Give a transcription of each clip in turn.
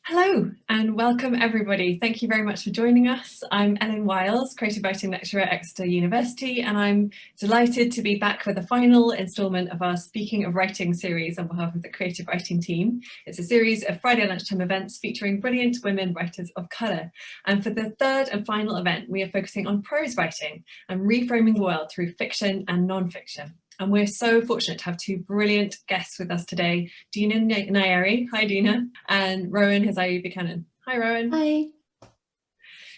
Hello and welcome everybody. Thank you very much for joining us. I'm Ellen Wiles, Creative Writing Lecturer at Exeter University, and I'm delighted to be back for the final instalment of our Speaking of Writing series on behalf of the Creative Writing team. It's a series of Friday lunchtime events featuring brilliant women writers of colour. And for the third and final event, we are focusing on prose writing and reframing the world through fiction and non-fiction. And we're so fortunate to have two brilliant guests with us today, Dina Nayeri, hi Dina, and Rowan Hisayo Buchanan. Hi Rowan. Hi.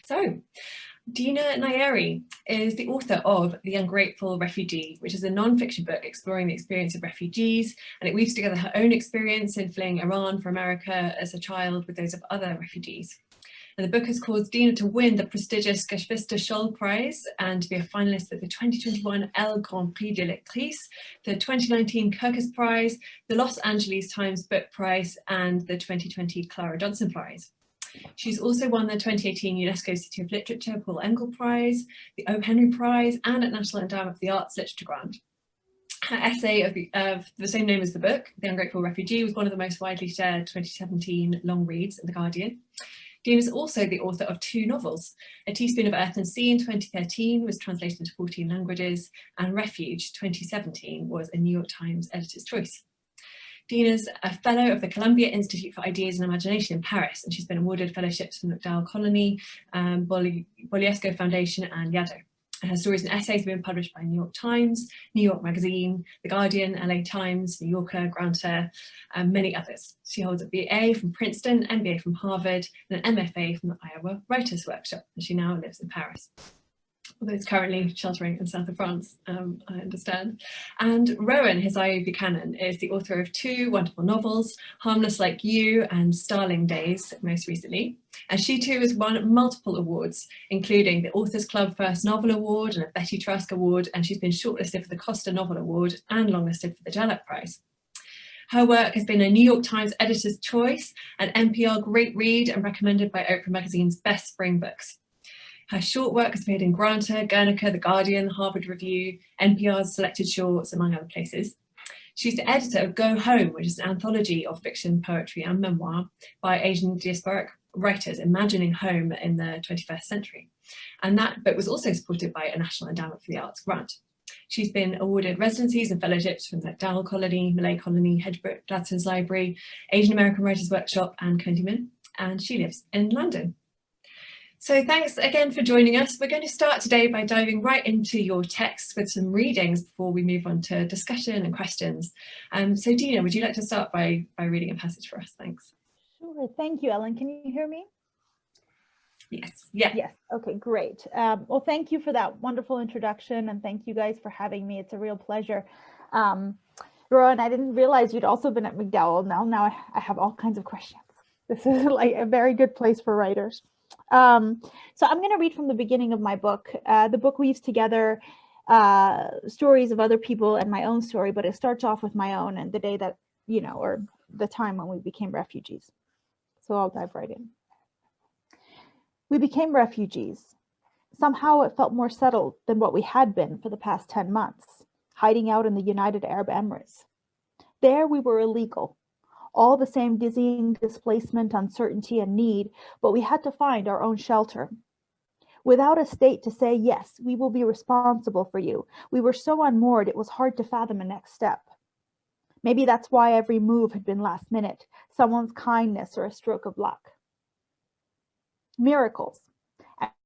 So, Dina Nayeri is the author of The Ungrateful Refugee, which is a non-fiction book exploring the experience of refugees, and it weaves together her own experience in fleeing Iran for America as a child with those of other refugees. And the book has caused Dina to win the prestigious Geschwister Scholl Prize and to be a finalist at the 2021 Elle Grand Prix de Lectrice, the 2019 Kirkus Prize, the Los Angeles Times Book Prize, and the 2020 Clara Johnson Prize. She's also won the 2018 UNESCO City of Literature Paul Engel Prize, the O. Henry Prize, and at National Endowment for the Arts Literature Grant. Her essay of the same name as the book, The Ungrateful Refugee, was one of the most widely shared 2017 long reads in The Guardian. Dina is also the author of two novels. A Teaspoon of Earth and Sea in 2013 was translated into 14 languages, and Refuge 2017 was a New York Times Editor's Choice. Dina's a fellow of the Columbia Institute for Ideas and Imagination in Paris, and she's been awarded fellowships from the MacDowell Colony, Bolesco Foundation, and Yaddo. Her stories and essays have been published by New York Times, New York Magazine, The Guardian, LA Times, New Yorker, Granta, and many others. She holds a BA from Princeton, MBA from Harvard, and an MFA from the Iowa Writers' Workshop, and she now lives in Paris, although it's currently sheltering in south of France, I understand. And Rowan Hisayo Buchanan is the author of two wonderful novels, Harmless Like You and Starling Days, most recently. And she too has won multiple awards, including the Authors Club First Novel Award and a Betty Trask Award, and she's been shortlisted for the Costa Novel Award and longlisted for the Jalap Prize. Her work has been a New York Times Editor's Choice, an NPR Great Read, and recommended by Oprah Magazine's Best Spring Books. Her short work has appeared in Granta, Guernica, The Guardian, Harvard Review, NPR's Selected Shorts, among other places. She's the editor of Go Home, which is an anthology of fiction, poetry, and memoir by Asian diasporic writers imagining home in the 21st century. And that book was also supported by a National Endowment for the Arts grant. She's been awarded residencies and fellowships from the MacDowell Colony, Malay Colony, Hedgebrook Gladson's Library, Asian American Writers Workshop, and Condyman, and she lives in London. So thanks again for joining us. We're going to start today by diving right into your text with some readings before we move on to discussion and questions. So Dina, would you like to start by reading a passage for us? Thanks. Sure. Thank you, Ellen. Can you hear me? Yes. Yeah. Yes. Okay, great. Well, thank you for that wonderful introduction, and thank you guys for having me. It's a real pleasure. Rowan, I didn't realize you'd also been at MacDowell. Now I have all kinds of questions. This is like a very good place for writers. So I'm going to read from the beginning of my book. The book weaves together stories of other people and my own story, but it starts off with my own and the day that, or the time when we became refugees. So I'll dive right in. We became refugees. Somehow it felt more settled than what we had been for the past 10 months, hiding out in the United Arab Emirates. There we were illegal. All the same dizzying displacement, uncertainty, and need, but we had to find our own shelter. Without a state to say, yes, we will be responsible for you, we were so unmoored it was hard to fathom a next step. Maybe that's why every move had been last minute, someone's kindness or a stroke of luck. Miracles.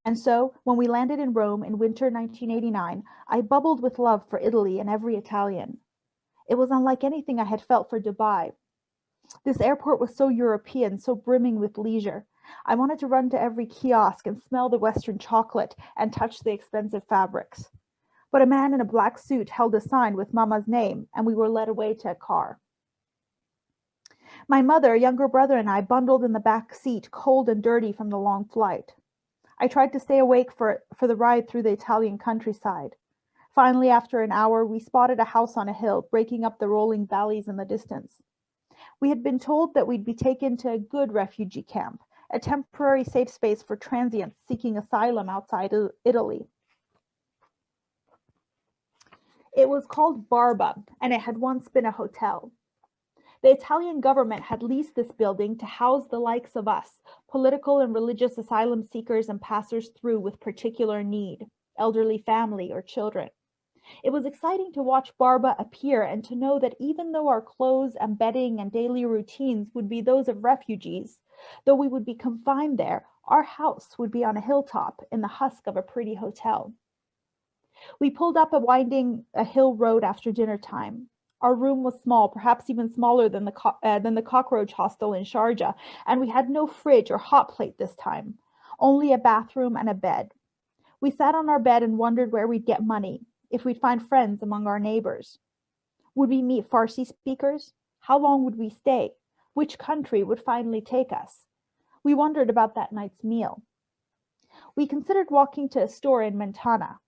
And so, when we landed in Rome in winter 1989, I bubbled with love for Italy and every Italian. It was unlike anything I had felt for Dubai. This airport was so European, so brimming with leisure. I wanted to run to every kiosk and smell the Western chocolate and touch the expensive fabrics. But a man in a black suit held a sign with Mama's name, and we were led away to a car. My mother, younger brother, and I bundled in the back seat, cold and dirty from the long flight. I tried to stay awake for the ride through the Italian countryside. Finally, after an hour, we spotted a house on a hill, breaking up the rolling valleys in the distance. We had been told that we'd be taken to a good refugee camp, a temporary safe space for transients seeking asylum outside Italy. It was called Barba, and it had once been a hotel. The Italian government had leased this building to house the likes of us, political and religious asylum seekers and passers through with particular need, elderly family or children. It was exciting to watch Barba appear and to know that even though our clothes and bedding and daily routines would be those of refugees, though we would be confined there, our house would be on a hilltop in the husk of a pretty hotel. We pulled up a hill road after dinner time. Our room was small, perhaps even smaller than the cockroach hostel in Sharjah, and we had no fridge or hot plate this time, only a bathroom and a bed. We sat on our bed and wondered where we'd get money, if we'd find friends among our neighbors. Would we meet Farsi speakers? How long would we stay? Which country would finally take us? We wondered about that night's meal. We considered walking to a store in Mentana.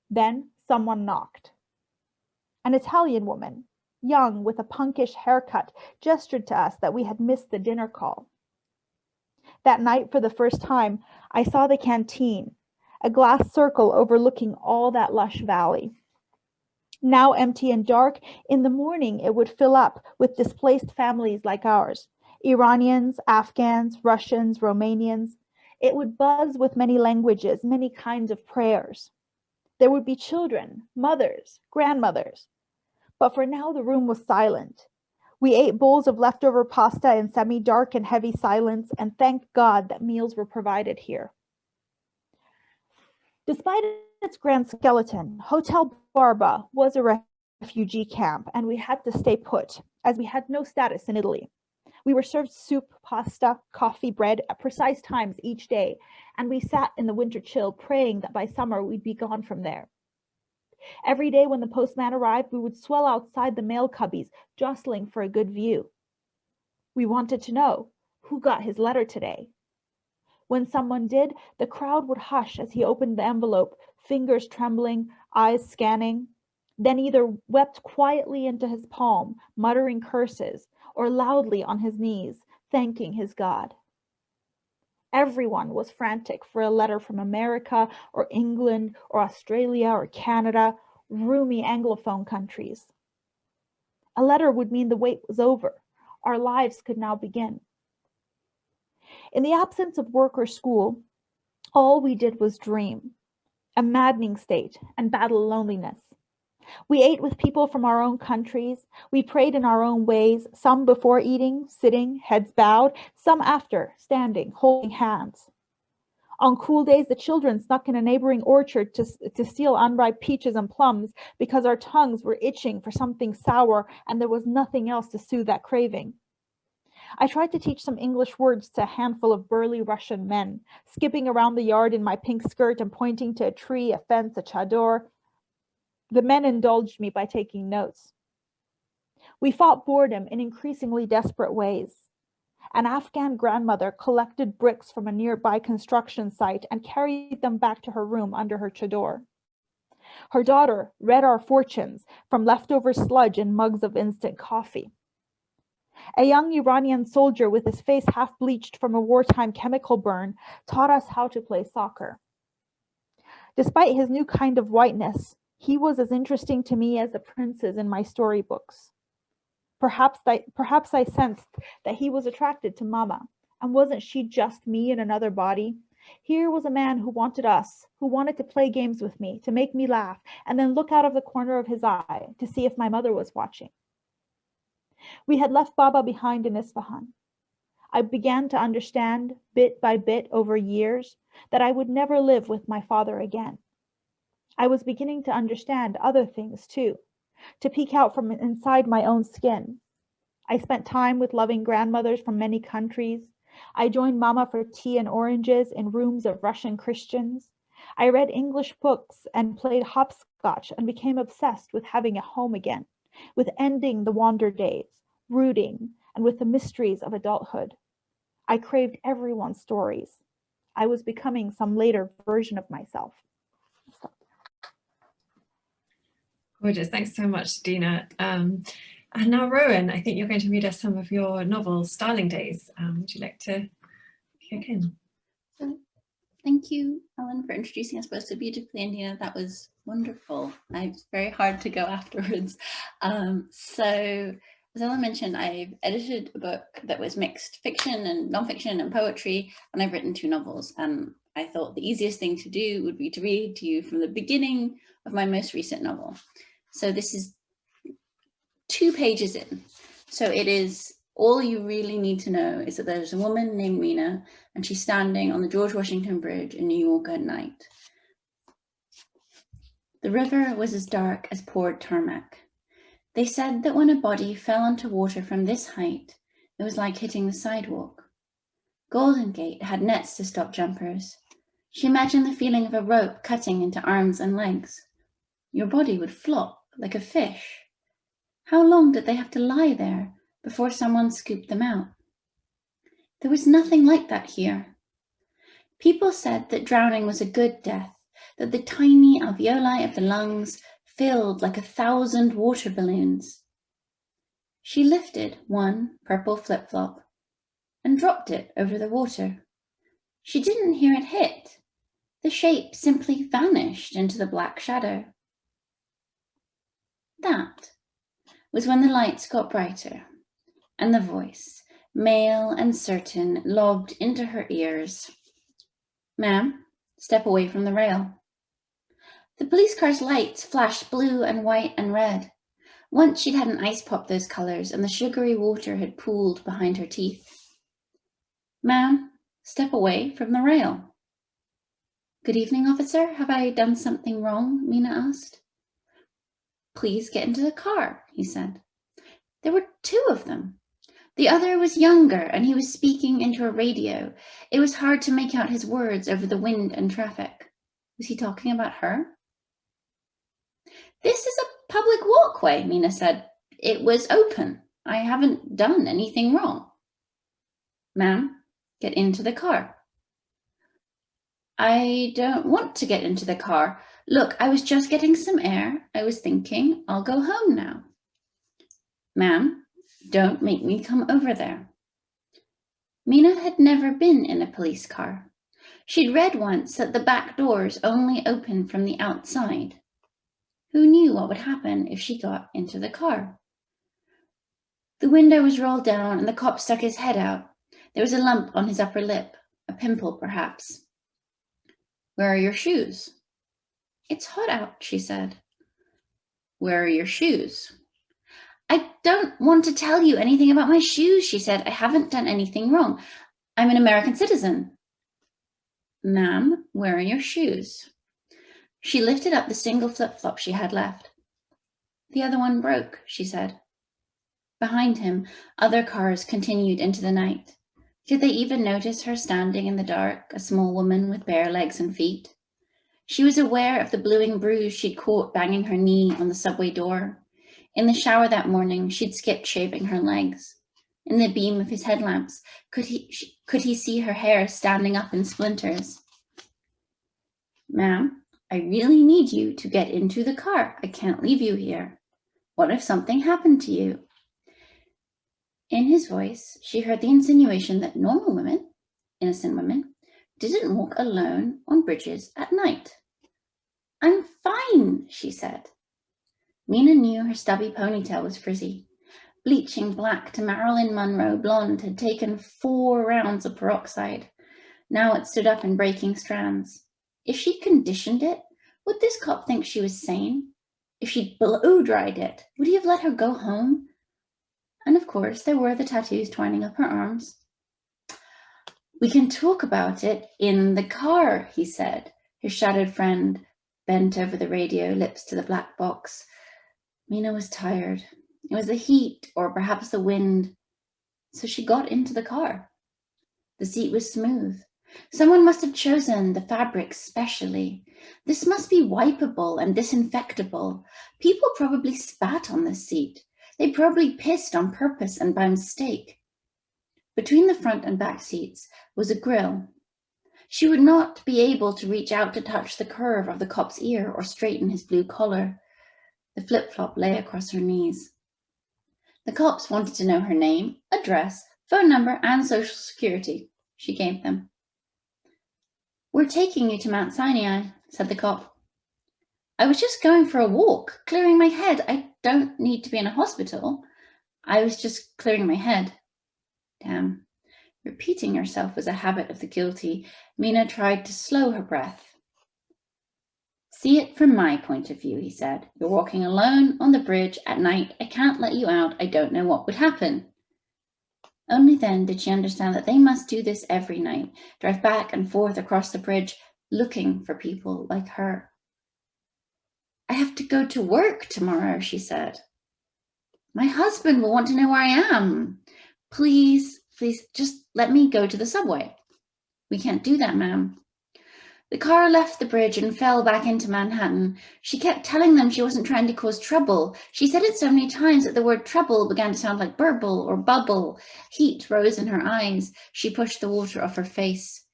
Then someone knocked. An Italian woman, young with a punkish haircut, gestured to us that we had missed the dinner call. That night, for the first time, I saw the canteen, a glass circle overlooking all that lush valley. Now empty and dark, in the morning it would fill up with displaced families like ours, Iranians, Afghans, Russians, Romanians. It would buzz with many languages, many kinds of prayers. There would be children, mothers, grandmothers. But for now the room was silent. We ate bowls of leftover pasta in semi-dark and heavy silence and thanked God that meals were provided here. Despite its grand skeleton, Hotel Barba was a refugee camp, and we had to stay put, as we had no status in Italy. We were served soup, pasta, coffee, bread at precise times each day, and we sat in the winter chill praying that by summer we'd be gone from there. Every day when the postman arrived, we would swell outside the mail cubbies, jostling for a good view. We wanted to know, who got his letter today? When someone did, the crowd would hush as he opened the envelope, fingers trembling, eyes scanning, then either wept quietly into his palm, muttering curses, or loudly on his knees, thanking his God. Everyone was frantic for a letter from America or England or Australia or Canada, roomy Anglophone countries. A letter would mean the wait was over. Our lives could now begin. In the absence of work or school, all we did was dream, a maddening state, and battle loneliness. We ate with people from our own countries. We prayed in our own ways, some before eating, sitting, heads bowed, some after, standing, holding hands. On cool days, the children snuck in a neighboring orchard to steal unripe peaches and plums because our tongues were itching for something sour and there was nothing else to soothe that craving. I tried to teach some English words to a handful of burly Russian men, skipping around the yard in my pink skirt and pointing to a tree, a fence, a chador. The men indulged me by taking notes. We fought boredom in increasingly desperate ways. An Afghan grandmother collected bricks from a nearby construction site and carried them back to her room under her chador. Her daughter read our fortunes from leftover sludge in mugs of instant coffee. A young Iranian soldier with his face half bleached from a wartime chemical burn taught us how to play soccer. Despite his new kind of whiteness, he was as interesting to me as the princes in my storybooks. Perhaps I sensed that he was attracted to Mama, and wasn't she just me in another body? Here was a man who wanted us, who wanted to play games with me, to make me laugh, and then look out of the corner of his eye to see if my mother was watching. We had left Baba behind in Isfahan. I began to understand, bit by bit over years, that I would never live with my father again. I was beginning to understand other things too, to peek out from inside my own skin. I spent time with loving grandmothers from many countries. I joined Mama for tea and oranges in rooms of Russian Christians. I read English books and played hopscotch and became obsessed with having a home again, with ending the wander days, rooting, and with the mysteries of adulthood. I craved everyone's stories. I was becoming some later version of myself. Gorgeous. Thanks so much, Dina. And now, Rowan, I think you're going to read us some of your novel, Starling Days. Would you like to kick in? So, thank you, Ellen, for introducing us both so beautifully, and Dina, that was wonderful. It's very hard to go afterwards. So as Ellen mentioned, I've edited a book that was mixed fiction and nonfiction and poetry, and I've written 2 novels. And I thought the easiest thing to do would be to read to you from the beginning of my most recent novel. So this is 2 pages in. So it is, all you really need to know is that there's a woman named Mina, and she's standing on the George Washington Bridge in New York at night. The river was as dark as poured tarmac. They said that when a body fell onto water from this height, it was like hitting the sidewalk. Golden Gate had nets to stop jumpers. She imagined the feeling of a rope cutting into arms and legs. Your body would flop like a fish. How long did they have to lie there before someone scooped them out? There was nothing like that here. People said that drowning was a good death, that the tiny alveoli of the lungs filled like 1,000 water balloons. She lifted one purple flip-flop and dropped it over the water. She didn't hear it hit. The shape simply vanished into the black shadow. That was when the lights got brighter and the voice, male and certain, lobbed into her ears. "Ma'am, step away from the rail." The police car's lights flashed blue and white and red. Once she'd had an ice pop those colors, and the sugary water had pooled behind her teeth. "Ma'am, step away from the rail." "Good evening, officer. Have I done something wrong?" Mina asked. "Please get into the car," he said. There were 2 of them. The other was younger, and he was speaking into a radio. It was hard to make out his words over the wind and traffic. Was he talking about her? "This is a public walkway," Mina said. "It was open. I haven't done anything wrong." "Ma'am, get into the car." "I don't want to get into the car. Look, I was just getting some air. I was thinking I'll go home now." "Ma'am, don't make me come over there." Mina had never been in a police car. She'd read once that the back doors only open from the outside. Who knew what would happen if she got into the car? The window was rolled down and the cop stuck his head out. There was a lump on his upper lip, a pimple perhaps. "Where are your shoes?" "It's hot out," she said. "Where are your shoes?" "I don't want to tell you anything about my shoes," she said. "I haven't done anything wrong. I'm an American citizen." "Ma'am, where are your shoes?" She lifted up the single flip-flop she had left. "The other one broke," she said. Behind him, other cars continued into the night. Did they even notice her standing in the dark, a small woman with bare legs and feet? She was aware of the bluing bruise she'd caught banging her knee on the subway door. In the shower that morning, she'd skipped shaving her legs. In the beam of his headlamps, could he see her hair standing up in splinters? "Ma'am, I really need you to get into the car. I can't leave you here. What if something happened to you?" In his voice, she heard the insinuation that normal women, innocent women, didn't walk alone on bridges at night. "I'm fine," she said. Mina knew her stubby ponytail was frizzy. Bleaching black to Marilyn Monroe blonde had taken 4 rounds of peroxide. Now it stood up in breaking strands. If she'd conditioned it, would this cop think she was sane? If she'd blow-dried it, would he have let her go home? And of course, there were the tattoos twining up her arms. "We can talk about it in the car," he said. His shadowed friend bent over the radio, lips to the black box. Mina was tired. It was the heat, or perhaps the wind. So she got into the car. The seat was smooth. Someone must have chosen the fabric specially. This must be wipeable and disinfectable. People probably spat on this seat. They probably pissed on purpose and by mistake. Between the front and back seats was a grill. She would not be able to reach out to touch the curve of the cop's ear or straighten his blue collar. The flip-flop lay across her knees. The cops wanted to know her name, address, phone number, and social security. She gave them. "We're taking you to Mount Sinai," said the cop. "I was just going for a walk, clearing my head. I don't need to be in a hospital." I was just clearing my head. Damn. Repeating herself was a habit of the guilty. Mina tried to slow her breath. See it from my point of view, he said. You're walking alone on the bridge at night. I can't let you out. I don't know what would happen. Only then did she understand that they must do this every night, drive back and forth across the bridge, looking for people like her. I have to go to work tomorrow, she said. My husband will want to know where I am. Please, just let me go to the subway. We can't do that, ma'am. The car left the bridge and fell back into Manhattan. She kept telling them she wasn't trying to cause trouble. She said it so many times that the word trouble began to sound like burble or bubble. Heat rose in her eyes. She pushed the water off her face.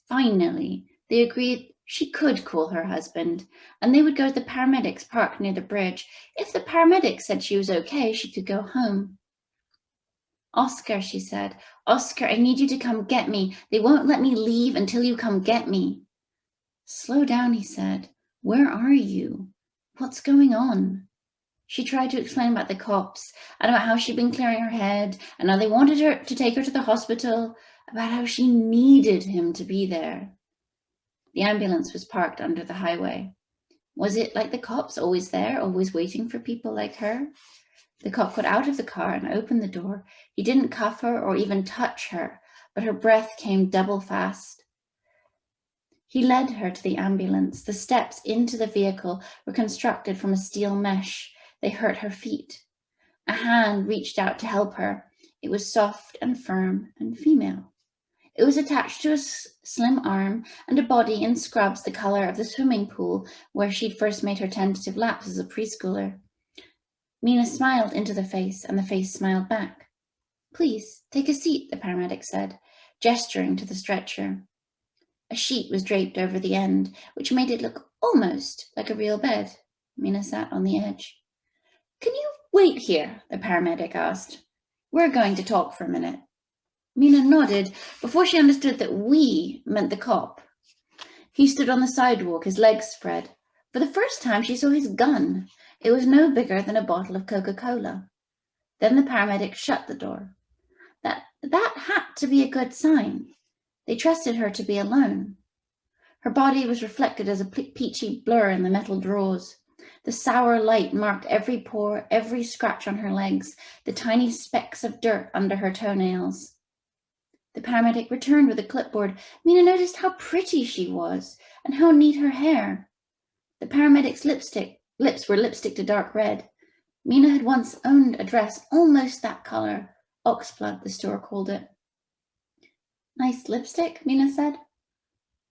Finally, they agreed she could call her husband, and they would go to the paramedics parked near the bridge. If the paramedics said she was okay, she could go home. Oscar, she said, Oscar, I need you to come get me. They won't let me leave until you come get me. Slow down, he said. Where are you? What's going on? She tried to explain about the cops and about how she'd been clearing her head and how they wanted her to take her to the hospital, about how she needed him to be there. The ambulance was parked under the highway. Was it like the cops, always there, always waiting for people like her? The cop got out of the car and opened the door. He didn't cuff her or even touch her, but her breath came double fast. He led her to the ambulance. The steps into the vehicle were constructed from a steel mesh. They hurt her feet. A hand reached out to help her. It was soft and firm and female. It was attached to a slim arm and a body in scrubs the color of the swimming pool where she'd first made her tentative laps as a preschooler. Mina smiled into the face, and the face smiled back. Please, take a seat, the paramedic said, gesturing to the stretcher. A sheet was draped over the end, which made it look almost like a real bed. Mina sat on the edge. Can you wait here? The paramedic asked. We're going to talk for a minute. Mina nodded before she understood that we meant the cop. He stood on the sidewalk, his legs spread. For the first time, she saw his gun. It was no bigger than a bottle of Coca-Cola. Then the paramedic shut the door. That had to be a good sign. They trusted her to be alone. Her body was reflected as a peachy blur in the metal drawers. The sour light marked every pore, every scratch on her legs, the tiny specks of dirt under her toenails. The paramedic returned with a clipboard. Mina noticed how pretty she was and how neat her hair. The paramedic's lips were lipstick to dark red. Mina had once owned a dress almost that color. Oxblood, the store called it. Nice lipstick, Mina said.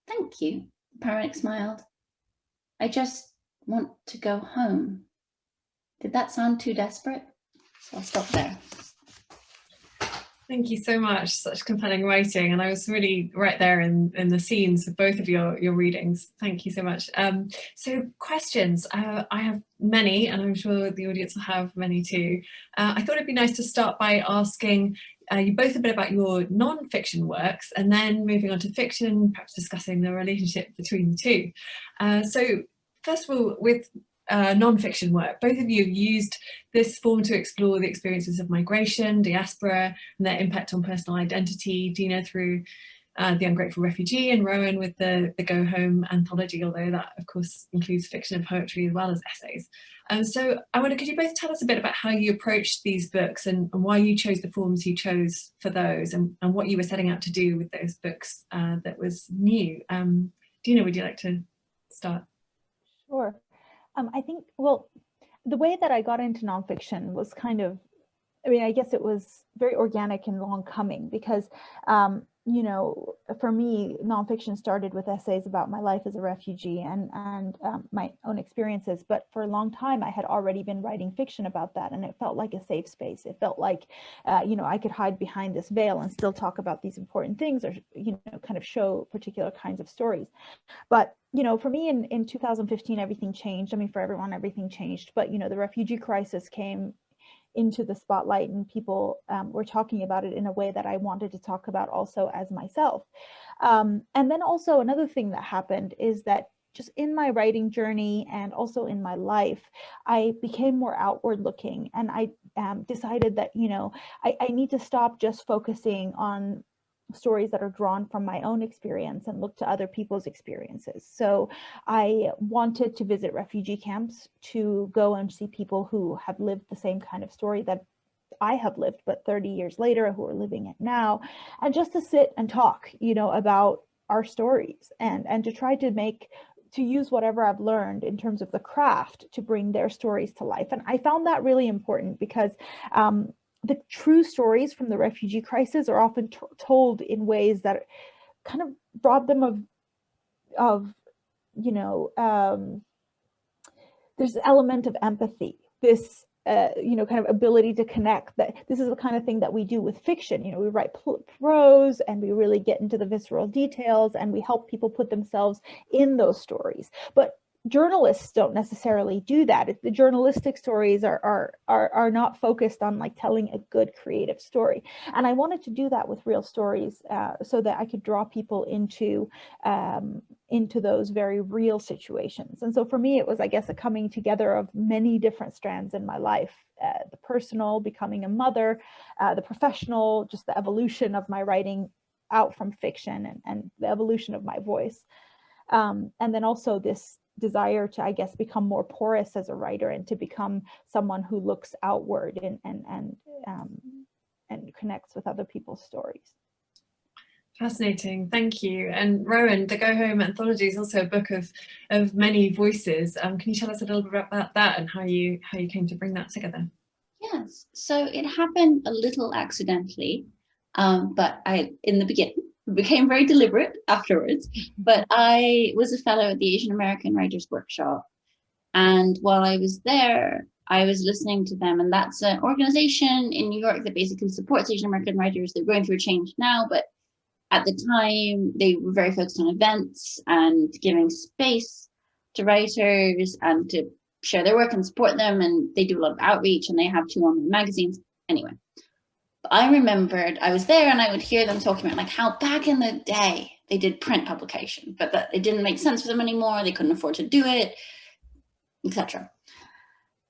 Thank you, the paramedic smiled. I just want to go home. Did that sound too desperate? So I'll stop there. Thank you so much. Such compelling writing, and I was really right there in the scenes of both of your readings. Thank you so much. So questions. I have many, and I'm sure the audience will have many too. I thought it'd be nice to start by asking you both a bit about your non-fiction works, and then moving on to fiction, perhaps discussing the relationship between the two. So first of all, with non-fiction work, both of you have used this form to explore the experiences of migration, diaspora, and their impact on personal identity. Dina through The Ungrateful Refugee, and Rowan with the Go Home anthology, although that of course includes fiction and poetry as well as essays. So I wonder, could you both tell us a bit about how you approached these books and why you chose the forms you chose for those, and what you were setting out to do with those books that was new? Dina, would you like to start? Sure. I think, well, the way that I got into nonfiction was kind of, I mean, I guess it was very organic and long coming because, you know, for me, nonfiction started with essays about my life as a refugee and my own experiences. But for a long time, I had already been writing fiction about that, and it felt like a safe space. It felt like, you know, I could hide behind this veil and still talk about these important things, or, you know, kind of show particular kinds of stories. But you know, for me in 2015, everything changed. I mean, for everyone, everything changed. But, you know, the refugee crisis came into the spotlight, and people were talking about it in a way that I wanted to talk about also as myself. And then also another thing that happened is that just in my writing journey and also in my life, I became more outward looking, and I decided that, you know, I need to stop just focusing on stories that are drawn from my own experience and look to other people's experiences. So I wanted to visit refugee camps, to go and see people who have lived the same kind of story that I have lived, but 30 years later, who are living it now, and just to sit and talk, you know, about our stories, and to try to use whatever I've learned in terms of the craft to bring their stories to life. And I found that really important because the true stories from the refugee crisis are often told in ways that kind of rob them of you know, there's an element of empathy, this you know, kind of ability to connect. That this is the kind of thing that we do with fiction. You know, we write prose and we really get into the visceral details and we help people put themselves in those stories. But journalists don't necessarily do that. The journalistic stories are not focused on like telling a good creative story. And I wanted to do that with real stories so that I could draw people into those very real situations. And so for me, it was, I guess, a coming together of many different strands in my life, the personal, becoming a mother, the professional, just the evolution of my writing out from fiction, and the evolution of my voice. And then also this desire to, I guess, become more porous as a writer and to become someone who looks outward and connects with other people's stories. Fascinating, thank you. And Rowan, the Go Home anthology is also a book of many voices. Can you tell us a little bit about that and how you came to bring that together? Yes, so it happened a little accidentally, but in the beginning, became very deliberate afterwards. But I was a fellow at the Asian American Writers Workshop, and while I was there, I was listening to them, and that's an organization in New York that basically supports Asian American writers. They're going through a change now, but at the time they were very focused on events and giving space to writers and to share their work and support them, and they do a lot of outreach, and they have 2 online magazines. Anyway, I remembered I was there and I would hear them talking about like how back in the day they did print publication, but that it didn't make sense for them anymore. They couldn't afford to do it, etc.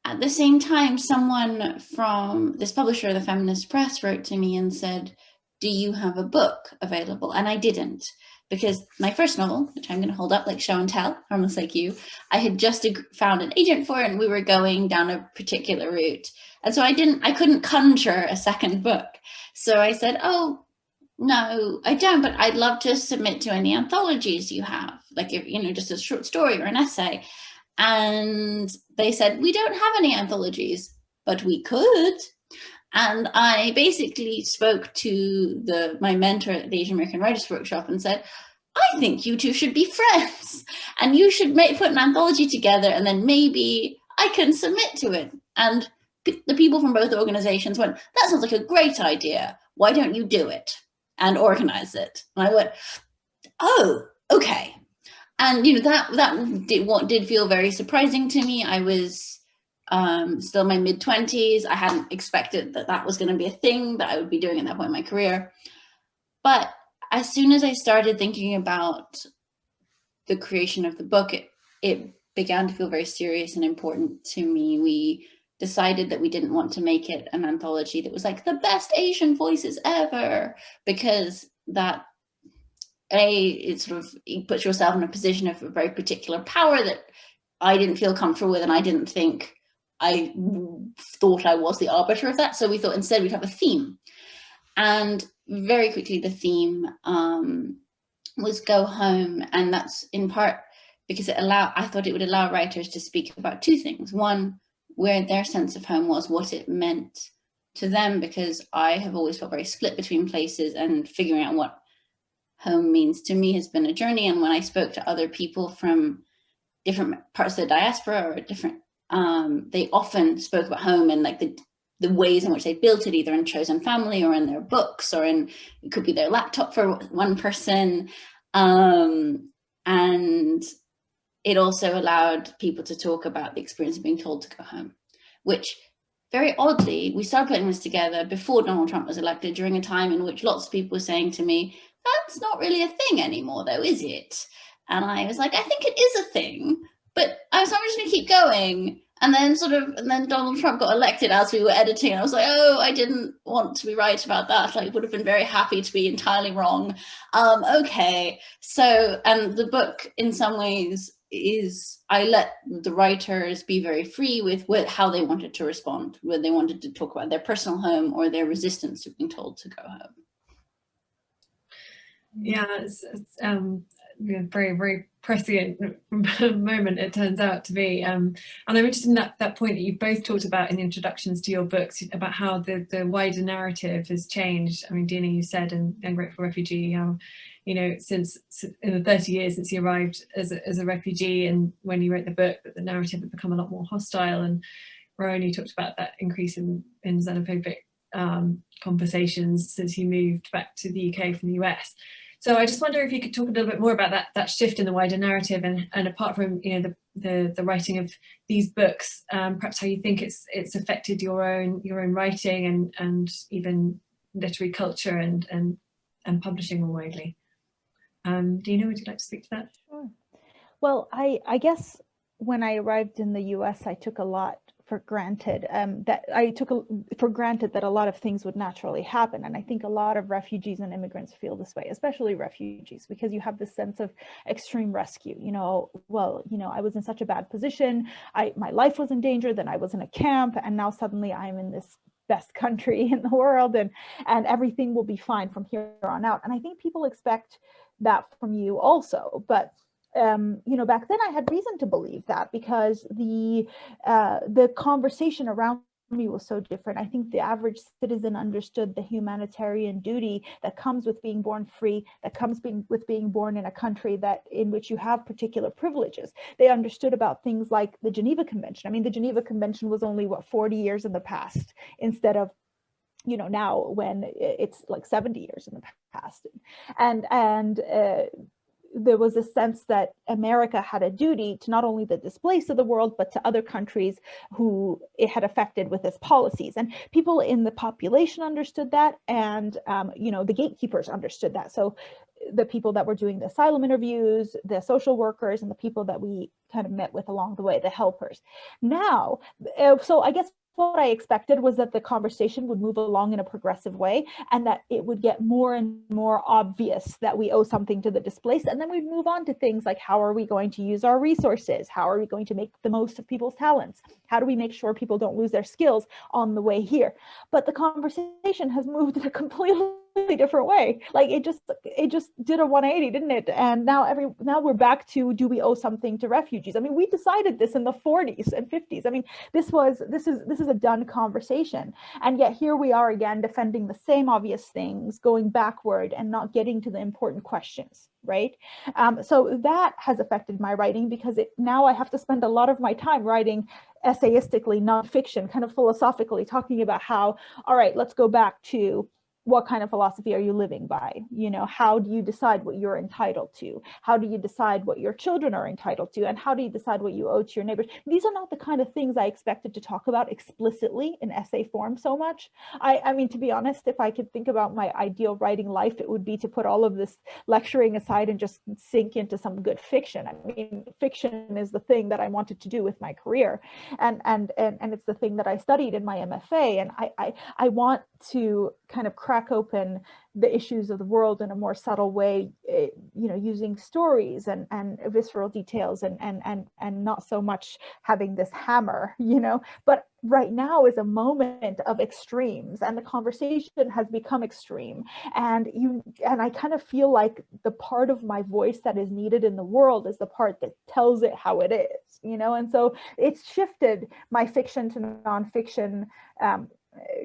At the same time, someone from this publisher, the Feminist Press, wrote to me and said, do you have a book available? And I didn't, because my first novel, which I'm going to hold up like show and tell, almost like you, I had just found an agent for it, and we were going down a particular route. And so I couldn't conjure a second book. So I said, oh, no, I don't, but I'd love to submit to any anthologies you have, like, if, you know, just a short story or an essay. And they said, we don't have any anthologies, but we could. And I basically spoke to my mentor at the Asian American Writers Workshop and said, I think you two should be friends, and you should put an anthology together, and then maybe I can submit to it. And the people from both organizations went, that sounds like a great idea. Why don't you do it and organize it? And I went, oh, okay. And, you know, that did feel very surprising to me. I was still in my mid-20s. I hadn't expected that was going to be a thing that I would be doing at that point in my career. But as soon as I started thinking about the creation of the book, it began to feel very serious and important to me. We decided that we didn't want to make it an anthology that was like the best Asian voices ever, because that it puts yourself in a position of a very particular power that I didn't feel comfortable with, and I didn't think I thought I was the arbiter of that. So we thought instead we'd have a theme, and very quickly the theme was Go Home, and that's in part because I thought it would allow writers to speak about 2 things. One, where their sense of home was, what it meant to them, because I have always felt very split between places, and figuring out what home means to me has been a journey. And when I spoke to other people from different parts of the diaspora or different, they often spoke about home and like the ways in which they built it, either in chosen family or in their books, or it could be their laptop for one person. And it also allowed people to talk about the experience of being told to go home, which very oddly, we started putting this together before Donald Trump was elected, during a time in which lots of people were saying to me, that's not really a thing anymore though, is it? And I was like, I think it is a thing, but I'm just going to keep going. And then Donald Trump got elected as we were editing. And I was like, oh, I didn't want to be right about that. I would have been very happy to be entirely wrong. Okay. So, and the book in some ways is, I let the writers be very free with how they wanted to respond, whether they wanted to talk about their personal home or their resistance to being told to go home. Yeah, it's very, very prescient moment, it turns out to be. And I'm interested in that point that you both talked about in the introductions to your books, about how the wider narrative has changed. I mean, Dina, you said in Ungrateful Refugee, how, you know, since in the 30 years since you arrived as a refugee, and when you wrote the book, that the narrative had become a lot more hostile. And Rowan, you talked about that increase in xenophobic conversations since you moved back to the UK from the US. So I just wonder if you could talk a little bit more about that shift in the wider narrative, and apart from, you know, the writing of these books, perhaps how you think it's affected your own writing and even literary culture and publishing more widely. Dina, would you like to speak to that? Sure. Well, I guess when I arrived in the US, I took a lot for granted, for granted that a lot of things would naturally happen. And I think a lot of refugees and immigrants feel this way, especially refugees, because you have this sense of extreme rescue. You know, well, you know, I was in such a bad position, my life was in danger, then I was in a camp, and now suddenly I'm in this best country in the world, and everything will be fine from here on out. And I think people expect that from you also, but you know, back then I had reason to believe that, because the conversation around me was so different. I think the average citizen understood the humanitarian duty that comes with being born free, that comes with being born in a country in which you have particular privileges. They understood about things like the Geneva Convention. I mean, the Geneva Convention was only, 40 years in the past, instead of, you know, now when it's like 70 years in the past. And there was a sense that America had a duty to not only the displaced of the world, but to other countries who it had affected with its policies. And people in the population understood that, and you know, the gatekeepers understood that. So the people that were doing the asylum interviews, the social workers, and the people that we kind of met with along the way, the helpers. Now, so I guess what I expected was that the conversation would move along in a progressive way, and that it would get more and more obvious that we owe something to the displaced. And then we'd move on to things like, how are we going to use our resources? How are we going to make the most of people's talents? How do we make sure people don't lose their skills on the way here? But the conversation has moved in a completely different way. Like it just did a 180, didn't it? And now we're back to, do we owe something to refugees? I mean, we decided this in the 40s and 50s. I mean, this is a done conversation, and yet here we are again defending the same obvious things, going backward and not getting to the important questions, right? So that has affected my writing, because now I have to spend a lot of my time writing essayistically, nonfiction, kind of philosophically, talking about how, all right, let's go back to, what kind of philosophy are you living by? You know, how do you decide what you're entitled to? How do you decide what your children are entitled to? And how do you decide what you owe to your neighbors? These are not the kind of things I expected to talk about explicitly in essay form so much. I mean, to be honest, if I could think about my ideal writing life, it would be to put all of this lecturing aside and just sink into some good fiction. I mean, fiction is the thing that I wanted to do with my career. And it's the thing that I studied in my MFA. And I want to kind of crack open the issues of the world in a more subtle way, you know, using stories and visceral details and not so much having this hammer, you know. But right now is a moment of extremes, and the conversation has become extreme, and I kind of feel like the part of my voice that is needed in the world is the part that tells it how it is, you know. And so it's shifted my fiction to nonfiction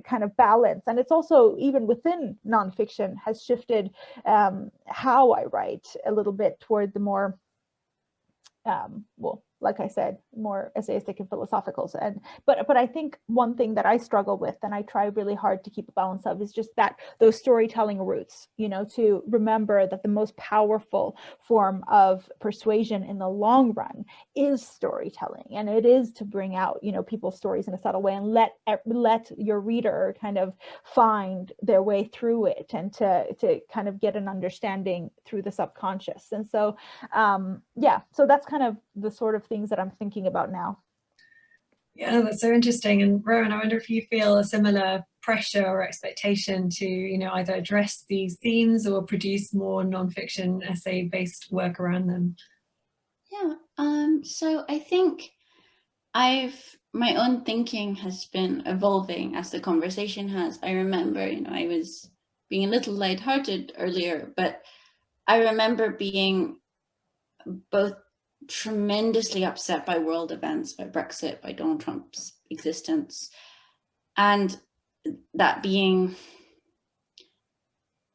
kind of balance, and it's also, even within nonfiction, has shifted how I write a little bit toward the more like I said, more essayistic and philosophical. But I think one thing that I struggle with, and I try really hard to keep a balance of, is just that those storytelling roots, to remember that the most powerful form of persuasion in the long run is storytelling, and it is to bring out, people's stories in a subtle way, and let your reader kind of find their way through it, and to kind of get an understanding through the subconscious. And so so that's kind of the sort of things that I'm thinking about now. Yeah, that's so interesting. And Rowan, I wonder if you feel a similar pressure or expectation to, either address these themes or produce more nonfiction essay-based work around them. Yeah, so I think my own thinking has been evolving as the conversation has. I remember, I was being a little lighthearted earlier, but I remember being both tremendously upset by world events, by Brexit, by Donald Trump's existence, and that being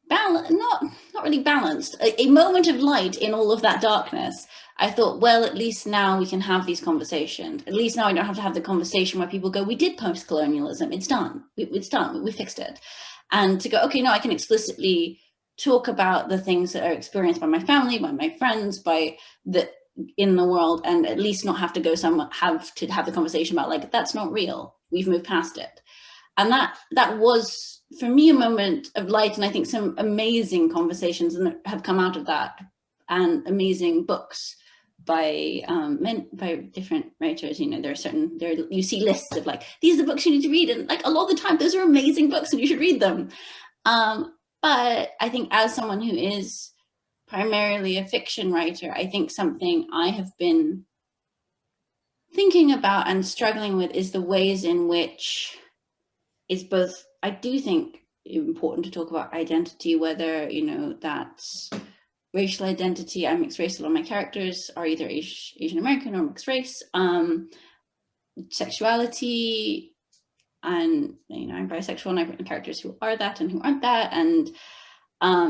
not really balanced, a moment of light in all of that darkness. I thought, well, at least now we can have these conversations. At least now I don't have to have the conversation where people go, we did post-colonialism, it's done, it's done, we fixed it. And to go, okay, no, I can explicitly talk about the things that are experienced by my family, by my friends, in the world, and at least not have to have the conversation about, like, that's not real, we've moved past it. And that was, for me, a moment of light. And I think some amazing conversations have come out of that, and amazing books by different writers. You see lists of, like, these are the books you need to read, and, like, a lot of the time those are amazing books and you should read them. But I think, as someone who is primarily a fiction writer, I think something I have been thinking about and struggling with is the ways in which it's both, I do think, important to talk about identity, whether, that's racial identity. I'm mixed race. A lot of my characters are either Asian American or mixed race. Sexuality, and, I'm bisexual, and I've written characters who are that and who aren't that, and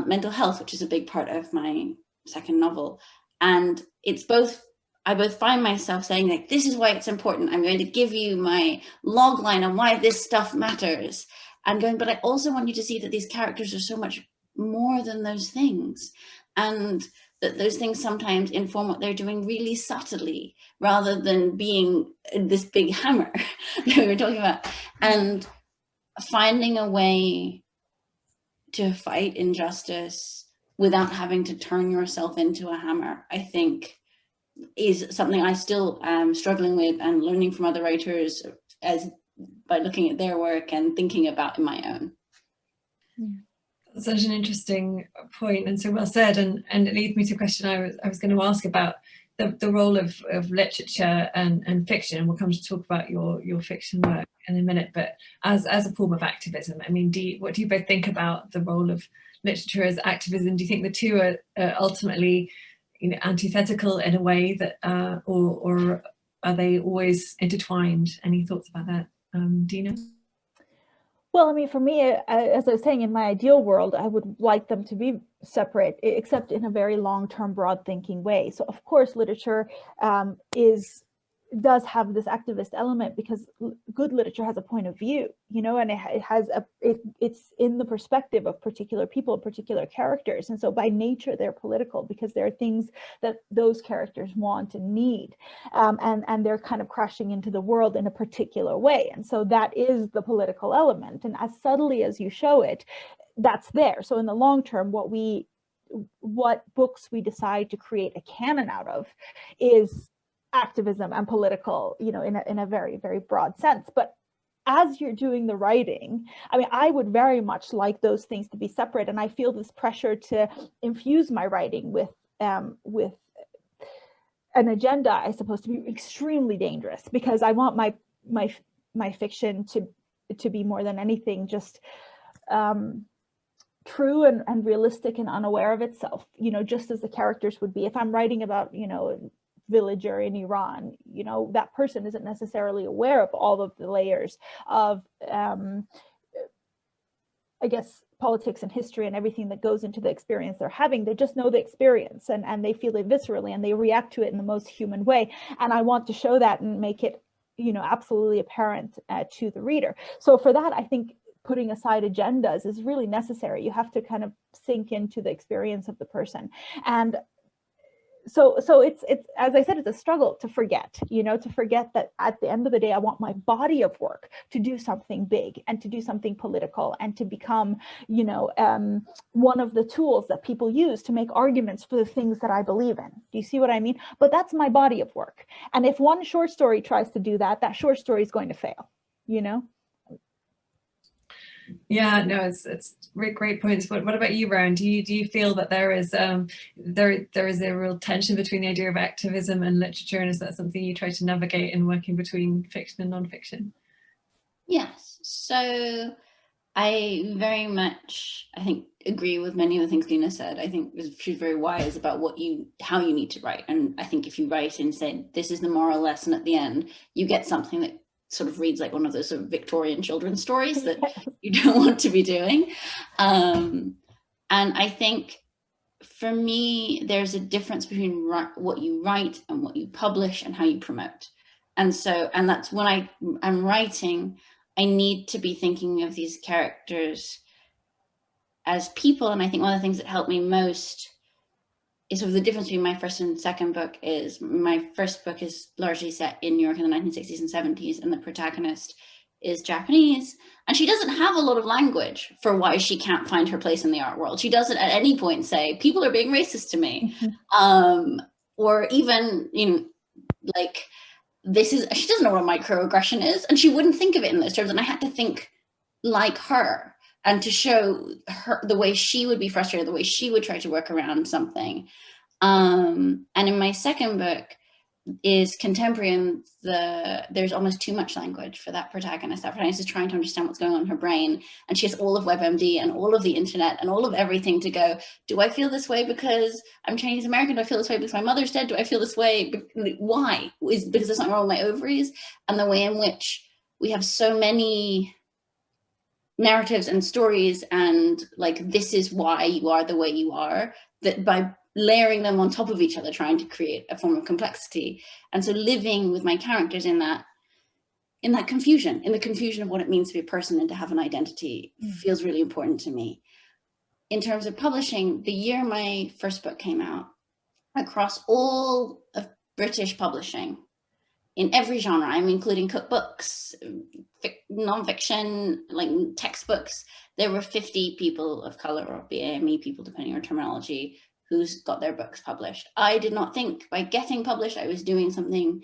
mental health, which is a big part of my second novel. And it's both, I both find myself saying, like, this is why it's important, I'm going to give you my log line on why this stuff matters, and going, but I also want you to see that these characters are so much more than those things, and that those things sometimes inform what they're doing really subtly, rather than being this big hammer that we were talking about. And finding a way to fight injustice without having to turn yourself into a hammer, I think, is something I still am struggling with, and learning from other writers by looking at their work and thinking about in my own. That's such an interesting point, and so well said. And it leads me to a question I was going to ask about the role of literature and fiction. We'll come to talk about your fiction work in a minute, but as a form of activism, I mean, what do you both think about the role of literature as activism? Do you think the two are ultimately, antithetical in a way that, or are they always intertwined? Any thoughts about that, Dina? Well, I mean, for me, as I was saying, in my ideal world, I would like them to be separate, except in a very long-term, broad-thinking way. So, of course, literature does have this activist element, because good literature has a point of view, and it's in the perspective of particular people, particular characters, and so by nature they're political, because there are things that those characters want and need, and they're kind of crashing into the world in a particular way, and so that is the political element, and as subtly as you show it, that's there. So in the long term, what books we decide to create a canon out of is activism and political, in a very, very broad sense. But as you're doing the writing, I mean, I would very much like those things to be separate, and I feel this pressure to infuse my writing with an agenda, I suppose, to be extremely dangerous, because I want my fiction to be more than anything just true and realistic and unaware of itself, just as the characters would be. If I'm writing about, villager in Iran, that person isn't necessarily aware of all of the layers of I guess, politics and history and everything that goes into the experience they're having. They just know the experience, and they feel it viscerally, and they react to it in the most human way. And I want to show that and make it, you know, absolutely apparent to the reader. So for that, I think putting aside agendas is really necessary. You have to kind of sink into the experience of the person. And so it's as I said, it's a struggle to forget, you know, to forget that at the end of the day, I want my body of work to do something big and to do something political and to become, you know, one of the tools that people use to make arguments for the things that I believe in. Do you see what I mean? But that's my body of work. And if one short story tries to do that, that short story is going to fail, you know? Yeah, no, it's great points. But what about you, Rowan? Do you feel that there is a real tension between the idea of activism and literature, and is that something you try to navigate in working between fiction and non-fiction? Yes. So I very much, I think, agree with many of the things Dina said. I think she's very wise about how you need to write. And I think if you write and say, this is the moral lesson at the end, you get something that sort of reads like one of those sort of Victorian children's stories that you don't want to be doing. And I think for me, there's a difference between what you write and what you publish and how you promote. And that's when I'm writing, I need to be thinking of these characters as people. And I think one of the things that helped me most is sort of the difference between my first and second book is my first book is largely set in New York in the 1960s and 70s, and the protagonist is Japanese, and she doesn't have a lot of language for why she can't find her place in the art world. She doesn't at any point say, people are being racist to me, or even, you know, like, she doesn't know what a microaggression is, and she wouldn't think of it in those terms. And I had to think like her and to show her the way she would be frustrated, the way she would try to work around something. And in my second book is contemporary, and there's almost too much language for that protagonist. That protagonist is trying to understand what's going on in her brain, and she has all of WebMD and all of the internet and all of everything to go, do I feel this way because I'm Chinese American? Do I feel this way because my mother's dead? Do I feel this way? Why? Is because there's something wrong with my ovaries? And the way in which we have so many narratives and stories, and like, this is why you are the way you are, that by layering them on top of each other, trying to create a form of complexity. And so living with my characters in that confusion, in the confusion of what it means to be a person and to have an identity, feels really important to me. In terms of publishing, the year my first book came out, across all of British publishing, in every genre, I'm including cookbooks, nonfiction, like textbooks, there were 50 people of color, or BAME people, depending on terminology, who's got their books published. I did not think by getting published I was doing something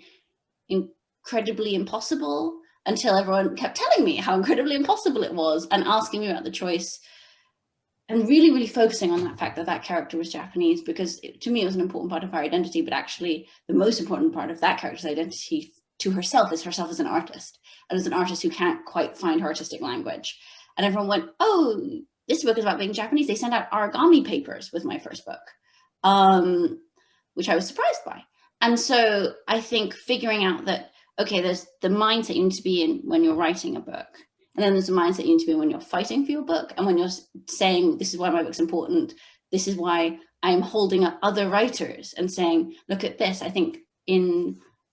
incredibly impossible, until everyone kept telling me how incredibly impossible it was and asking me about the choice, and really, really focusing on that fact that that character was Japanese, because to me it was an important part of her identity, but actually the most important part of that character's identity to herself is herself as an artist, and as an artist who can't quite find her artistic language. And everyone went, oh, this book is about being Japanese. They sent out origami papers with my first book, which I was surprised by. And so I think figuring out that, okay, there's the mindset you need to be in when you're writing a book. And then there's a mindset you need to be in when you're fighting for your book. And when you're saying, this is why my book's important, this is why I'm holding up other writers and saying, look at this. I think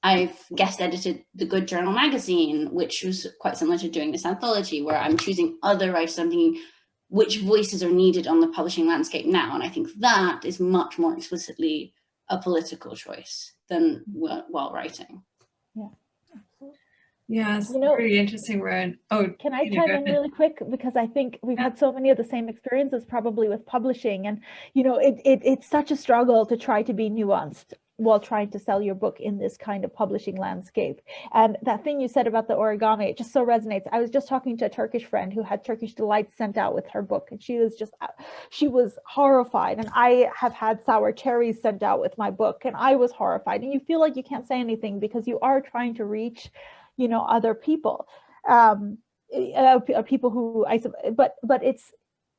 I've guest edited The Good Journal magazine, which was quite similar to doing this anthology, where I'm choosing other writers. I'm thinking, which voices are needed on the publishing landscape now? And I think that is much more explicitly a political choice than while writing. Yeah, absolutely. Yeah, it's really interesting, Rowan. Oh, can I chime in really quick? Because I think we've had so many of the same experiences probably with publishing, and you know, it's such a struggle to try to be nuanced while trying to sell your book in this kind of publishing landscape. And that thing you said about the origami, it just so resonates. I was just talking to a Turkish friend who had Turkish delights sent out with her book, and she was horrified. And I have had sour cherries sent out with my book, and I was horrified. And you feel like you can't say anything because you are trying to reach, you know, other people, people who but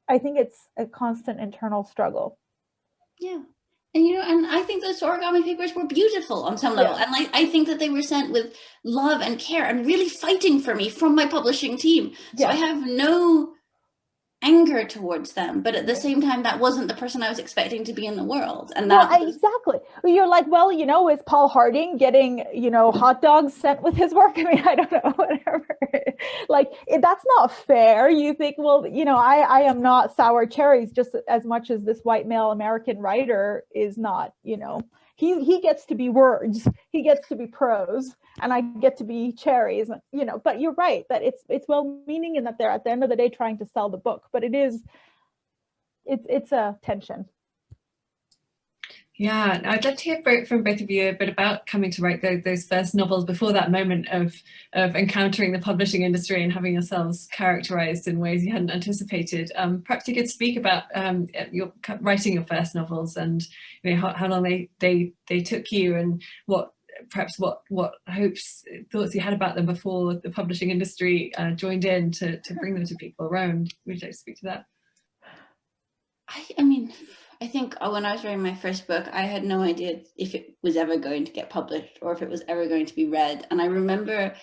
I think it's a constant internal struggle. Yeah. And, you know, and I think those origami papers were beautiful on some level. And I think that they were sent with love and care and really fighting for me from my publishing team. So I have no anger towards them, but at the same time, that wasn't the person I was expecting to be in the world. And Well, that was, exactly. You're like, well, you know, is Paul Harding getting, you know, hot dogs sent with his work? I mean, I don't know, whatever. Like, that's not fair. You think, well, you know, I am not sour cherries just as much as this white male American writer is not, you know. He gets to be words, he gets to be prose, and I get to be cherries, you know. But you're right that it's well-meaning and that they're at the end of the day trying to sell the book, but it's a tension. Yeah, I'd love to hear from both of you a bit about coming to write those first novels before that moment of encountering the publishing industry and having yourselves characterized in ways you hadn't anticipated. Perhaps you could speak about your writing your first novels and, you know, how long they took you, and what hopes, thoughts you had about them before the publishing industry joined in to bring them to people. Rowan, would you like to speak to that? I mean, I think when I was writing my first book, I had no idea if it was ever going to get published or if it was ever going to be read. And I remember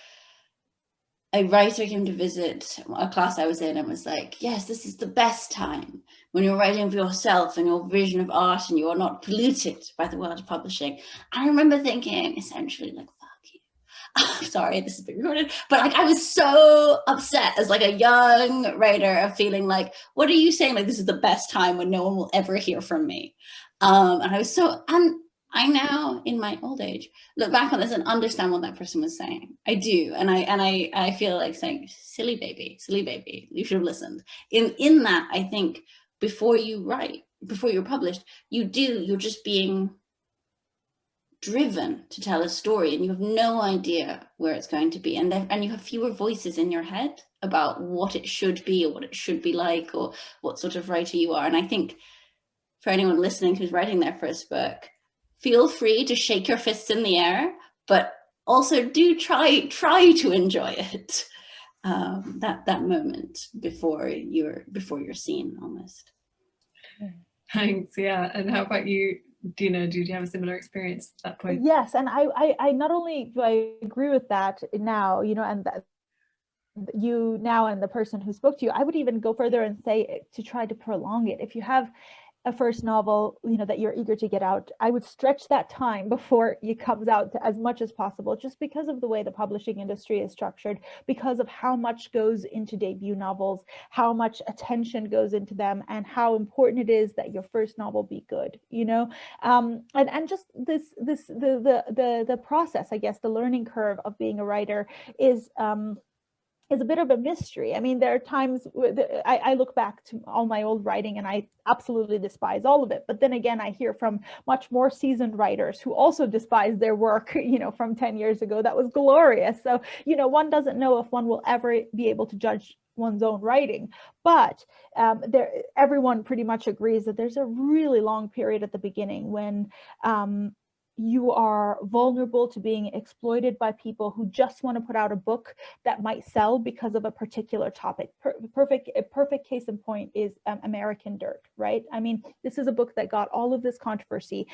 a writer came to visit a class I was in and was like, yes, this is the best time when you're writing for yourself and your vision of art and you are not polluted by the world of publishing. I remember thinking essentially like, sorry, this is being recorded, but like I was so upset as like a young writer of feeling like, what are you saying? Like, this is the best time when no one will ever hear from me. And I was so, and I now in my old age look back on this and understand what that person was saying. I do. And I feel like saying, silly baby, you should have listened. In that, I think before you write, before you're published, you're just being driven to tell a story and you have no idea where it's going to be, and you have fewer voices in your head about what it should be or what it should be like or what sort of writer you are. And I think for anyone listening who's writing their first book, feel free to shake your fists in the air, but also do try to enjoy it, that moment before you're seen almost. Thanks. Yeah. And how about you, Dina? Did you have a similar experience at that point? Yes, and I not only do I agree with that now, you know, and that you now and the person who spoke to you, I would even go further and say to try to prolong it. If you have a first novel, you know, that you're eager to get out, I would stretch that time before it comes out to as much as possible, just because of the way the publishing industry is structured, because of how much goes into debut novels, how much attention goes into them, and how important it is that your first novel be good, you know. And just the process, I guess, the learning curve of being a writer is a bit of a mystery. I mean, there are times I look back to all my old writing and I absolutely despise all of it. But then again, I hear from much more seasoned writers who also despise their work, you know, from 10 years ago. That was glorious. So, you know, one doesn't know if one will ever be able to judge one's own writing, but everyone pretty much agrees that there's a really long period at the beginning when you are vulnerable to being exploited by people who just want to put out a book that might sell because of a particular topic. A perfect case in point is American Dirt, right? I mean, this is a book that got all of this controversy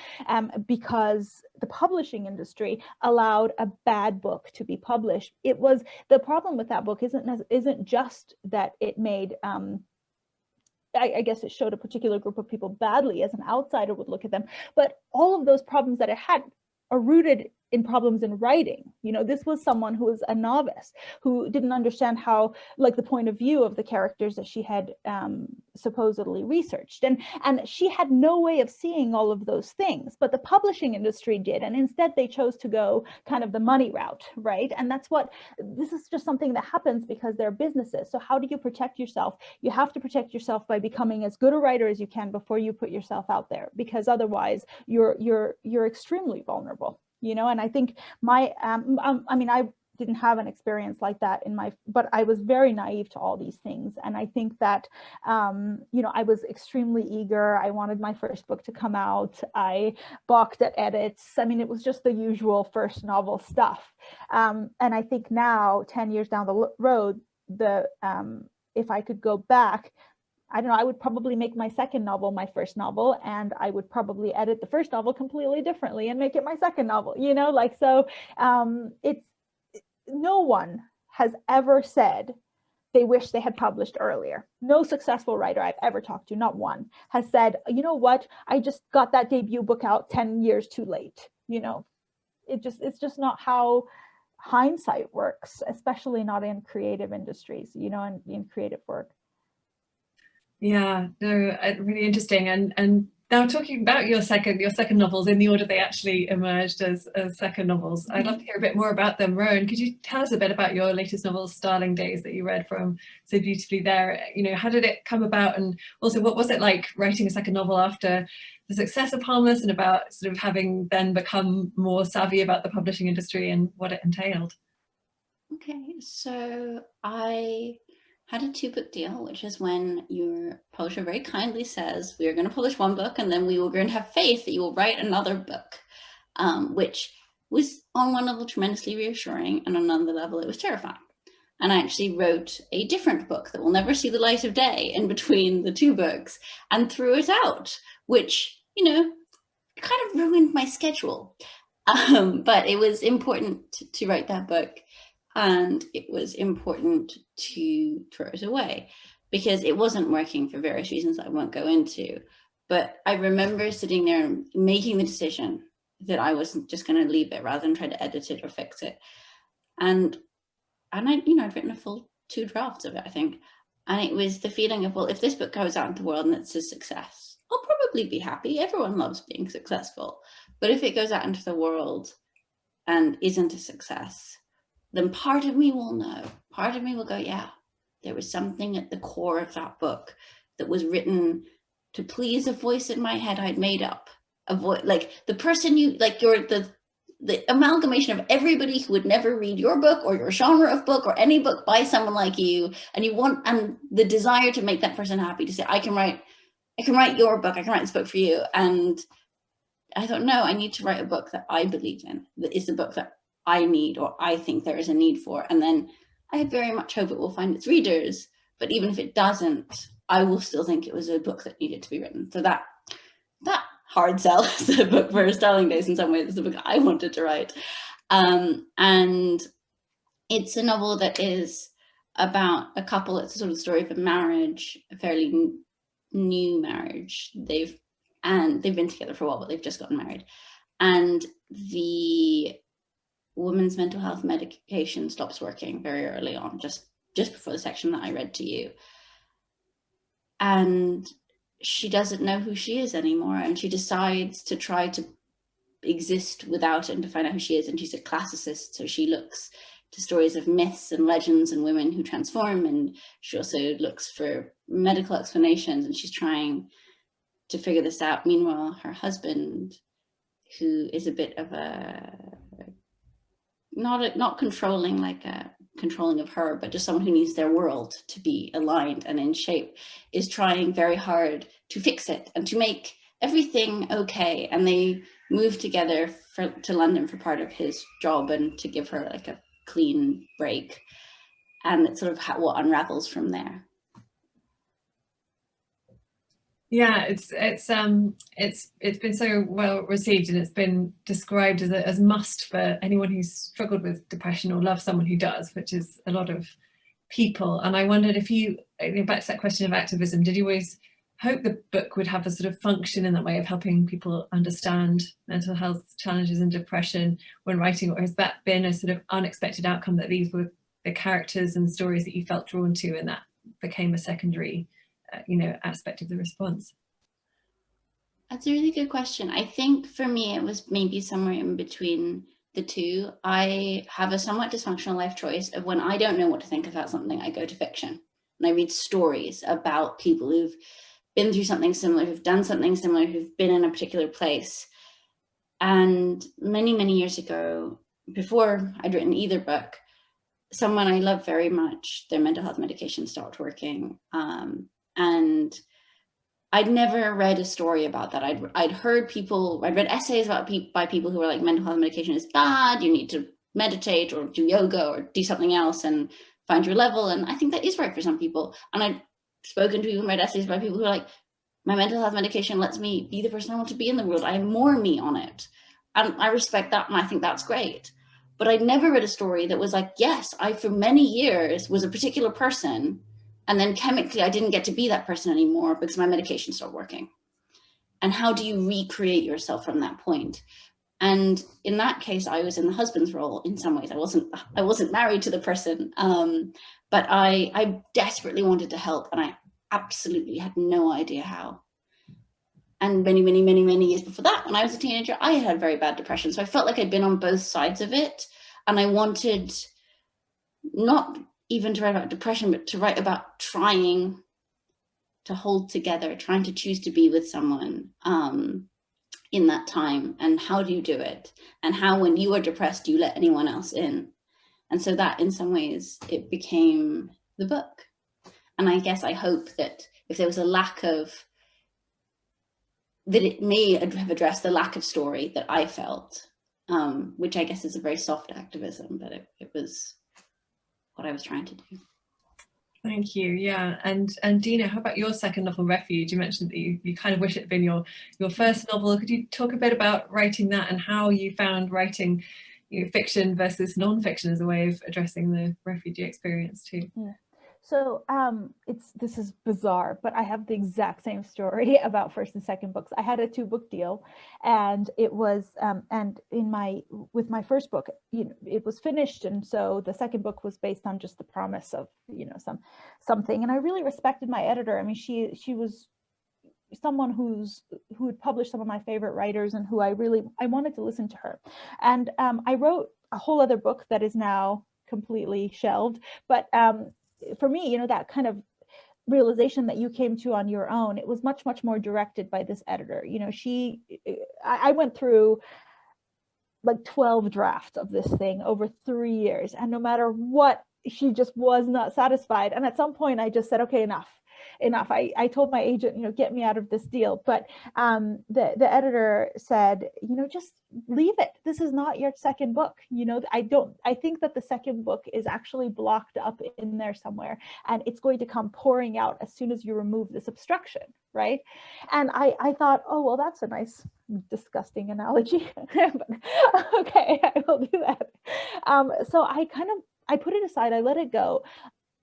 because the publishing industry allowed a bad book to be published. It was, the problem with that book isn't just that it made I guess it showed a particular group of people badly as an outsider would look at them, but all of those problems that it had are rooted in problems in writing. You know, this was someone who was a novice, who didn't understand how, like, the point of view of the characters that she had supposedly researched. And she had no way of seeing all of those things, but the publishing industry did. And instead they chose to go kind of the money route, right? And this is just something that happens because they're businesses. So how do you protect yourself? You have to protect yourself by becoming as good a writer as you can before you put yourself out there, because otherwise you're extremely vulnerable. You know, and I think I mean, I didn't have an experience like that but I was very naive to all these things. And I think that, you know, I was extremely eager. I wanted my first book to come out. I balked at edits. I mean, it was just the usual first novel stuff. And I think now, 10 years down the road, if I could go back, I don't know, I would probably make my second novel my first novel, and I would probably edit the first novel completely differently and make it my second novel, you know, like, so no one has ever said they wish they had published earlier. No successful writer I've ever talked to, not one, has said, you know what, I just got that debut book out 10 years too late. You know, it's just not how hindsight works, especially not in creative industries, you know, and in creative work. Yeah, no, really interesting. And now talking about your second novels in the order they actually emerged as second novels, I'd love to hear a bit more about them. Rowan, could you tell us a bit about your latest novel, Starling Days, that you read from so beautifully there? You know, how did it come about, and also what was it like writing a second novel after the success of Harmless, and about sort of having then become more savvy about the publishing industry and what it entailed? Okay, so I had a 2-book deal, which is when your publisher very kindly says, we are going to publish 1 book and then we will going to have faith that you will write another book, which was on one level tremendously reassuring, and on another level it was terrifying. And I actually wrote a different book that will never see the light of day in between the 2 books and threw it out, which, you know, kind of ruined my schedule. But it was important to write that book. And it was important to throw it away because it wasn't working for various reasons I won't go into. But I remember sitting there and making the decision that I wasn't just going to leave it rather than try to edit it or fix it. And I, you know, I'd written a full 2 drafts of it, I think. And it was the feeling of, well, if this book goes out into the world and it's a success, I'll probably be happy. Everyone loves being successful. But if it goes out into the world and isn't a success, then part of me will know. Part of me will go, yeah, there was something at the core of that book that was written to please a voice in my head I'd made up. A voice, like the person you, like you're the amalgamation of everybody who would never read your book or your genre of book or any book by someone like you, and you want, and the desire to make that person happy, to say, I can write your book, I can write this book for you. And I thought, no, I need to write a book that I believe in, that is the book that I need, or I think there is a need for. And then I very much hope it will find its readers, but even if it doesn't, I will still think it was a book that needed to be written. So that hard sell is the book for Starling Days in some ways, is the book I wanted to write. And it's a novel that is about a couple. It's a sort of story of a marriage, a fairly new marriage. They've been together for a while, but they've just gotten married. And the woman's mental health medication stops working very early on, just before the section that I read to you. And she doesn't know who she is anymore, and she decides to try to exist without it and to find out who she is. And she's a classicist, so she looks to stories of myths and legends and women who transform, and she also looks for medical explanations, and she's trying to figure this out. Meanwhile, her husband, who is a bit of a not controlling, like a controlling of her, but just someone who needs their world to be aligned and in shape, is trying very hard to fix it and to make everything okay. And they move together to London for part of his job and to give her like a clean break. And it's sort of what unravels from there. Yeah, it's been so well received, and it's been described as must for anyone who's struggled with depression or loves someone who does, which is a lot of people. And I wondered if you, back to that question of activism, did you always hope the book would have a sort of function in that way of helping people understand mental health challenges and depression when writing, or has that been a sort of unexpected outcome, that these were the characters and stories that you felt drawn to, and that became a secondary aspect of the response? That's a really good question. I think for me, it was maybe somewhere in between the two. I have a somewhat dysfunctional life choice of, when I don't know what to think about something, I go to fiction. And I read stories about people who've been through something similar, who've done something similar, who've been in a particular place. And many, many years ago, before I'd written either book, someone I love very much, their mental health medication stopped working. And I'd never read a story about that. I'd read essays by people who were like, mental health medication is bad, you need to meditate or do yoga or do something else and find your level. And I think that is right for some people. And I'd spoken to people and read essays by people who are like, my mental health medication lets me be the person I want to be in the world. I have more me on it. And I respect that, and I think that's great. but I'd never read a story that was like, yes, I for many years was a particular person, and then chemically I didn't get to be that person anymore because my medication stopped working. And how do you recreate yourself from that point? And in that case, I was in the husband's role in some ways. I wasn't married to the person, but I desperately wanted to help, and I absolutely had no idea how. And many years before that, when I was a teenager, I had very bad depression. So I felt like I'd been on both sides of it. And I wanted not even to write about depression, but to write about trying to hold together, trying to choose to be with someone in that time. And how do you do it? And how, when you are depressed, do you let anyone else in? And so that, in some ways, it became the book. And I guess I hope that if there was a lack of, that it may have addressed the lack of story that I felt, which I guess is a very soft activism, but it was what I was trying to do. Thank you. Yeah, and Dina, how about your second novel, Refuge? You mentioned that you kind of wish it had been your first novel. Could you talk a bit about writing that and how you found writing, fiction versus non-fiction as a way of addressing the refugee experience too? Yeah. So this is bizarre, but I have the exact same story about first and second books. I had a 2-book deal, and it was and with my first book, it was finished, and so the second book was based on just the promise of something. And I really respected my editor. I mean, she was someone who had published some of my favorite writers, and who I wanted to listen to her. And I wrote a whole other book that is now completely shelved, but for me, that kind of realization that you came to on your own, it was much more directed by this editor. I went through like 12 drafts of this thing over 3 years, and no matter what, she just was not satisfied. And at some point I just said, okay, enough. I told my agent, get me out of this deal. But the editor said, just leave it. This is not your second book. I think that the second book is actually blocked up in there somewhere, and it's going to come pouring out as soon as you remove this obstruction, right? And I thought, oh, well, that's a nice, disgusting analogy. But, okay, I will do that. So I put it aside. I let it go.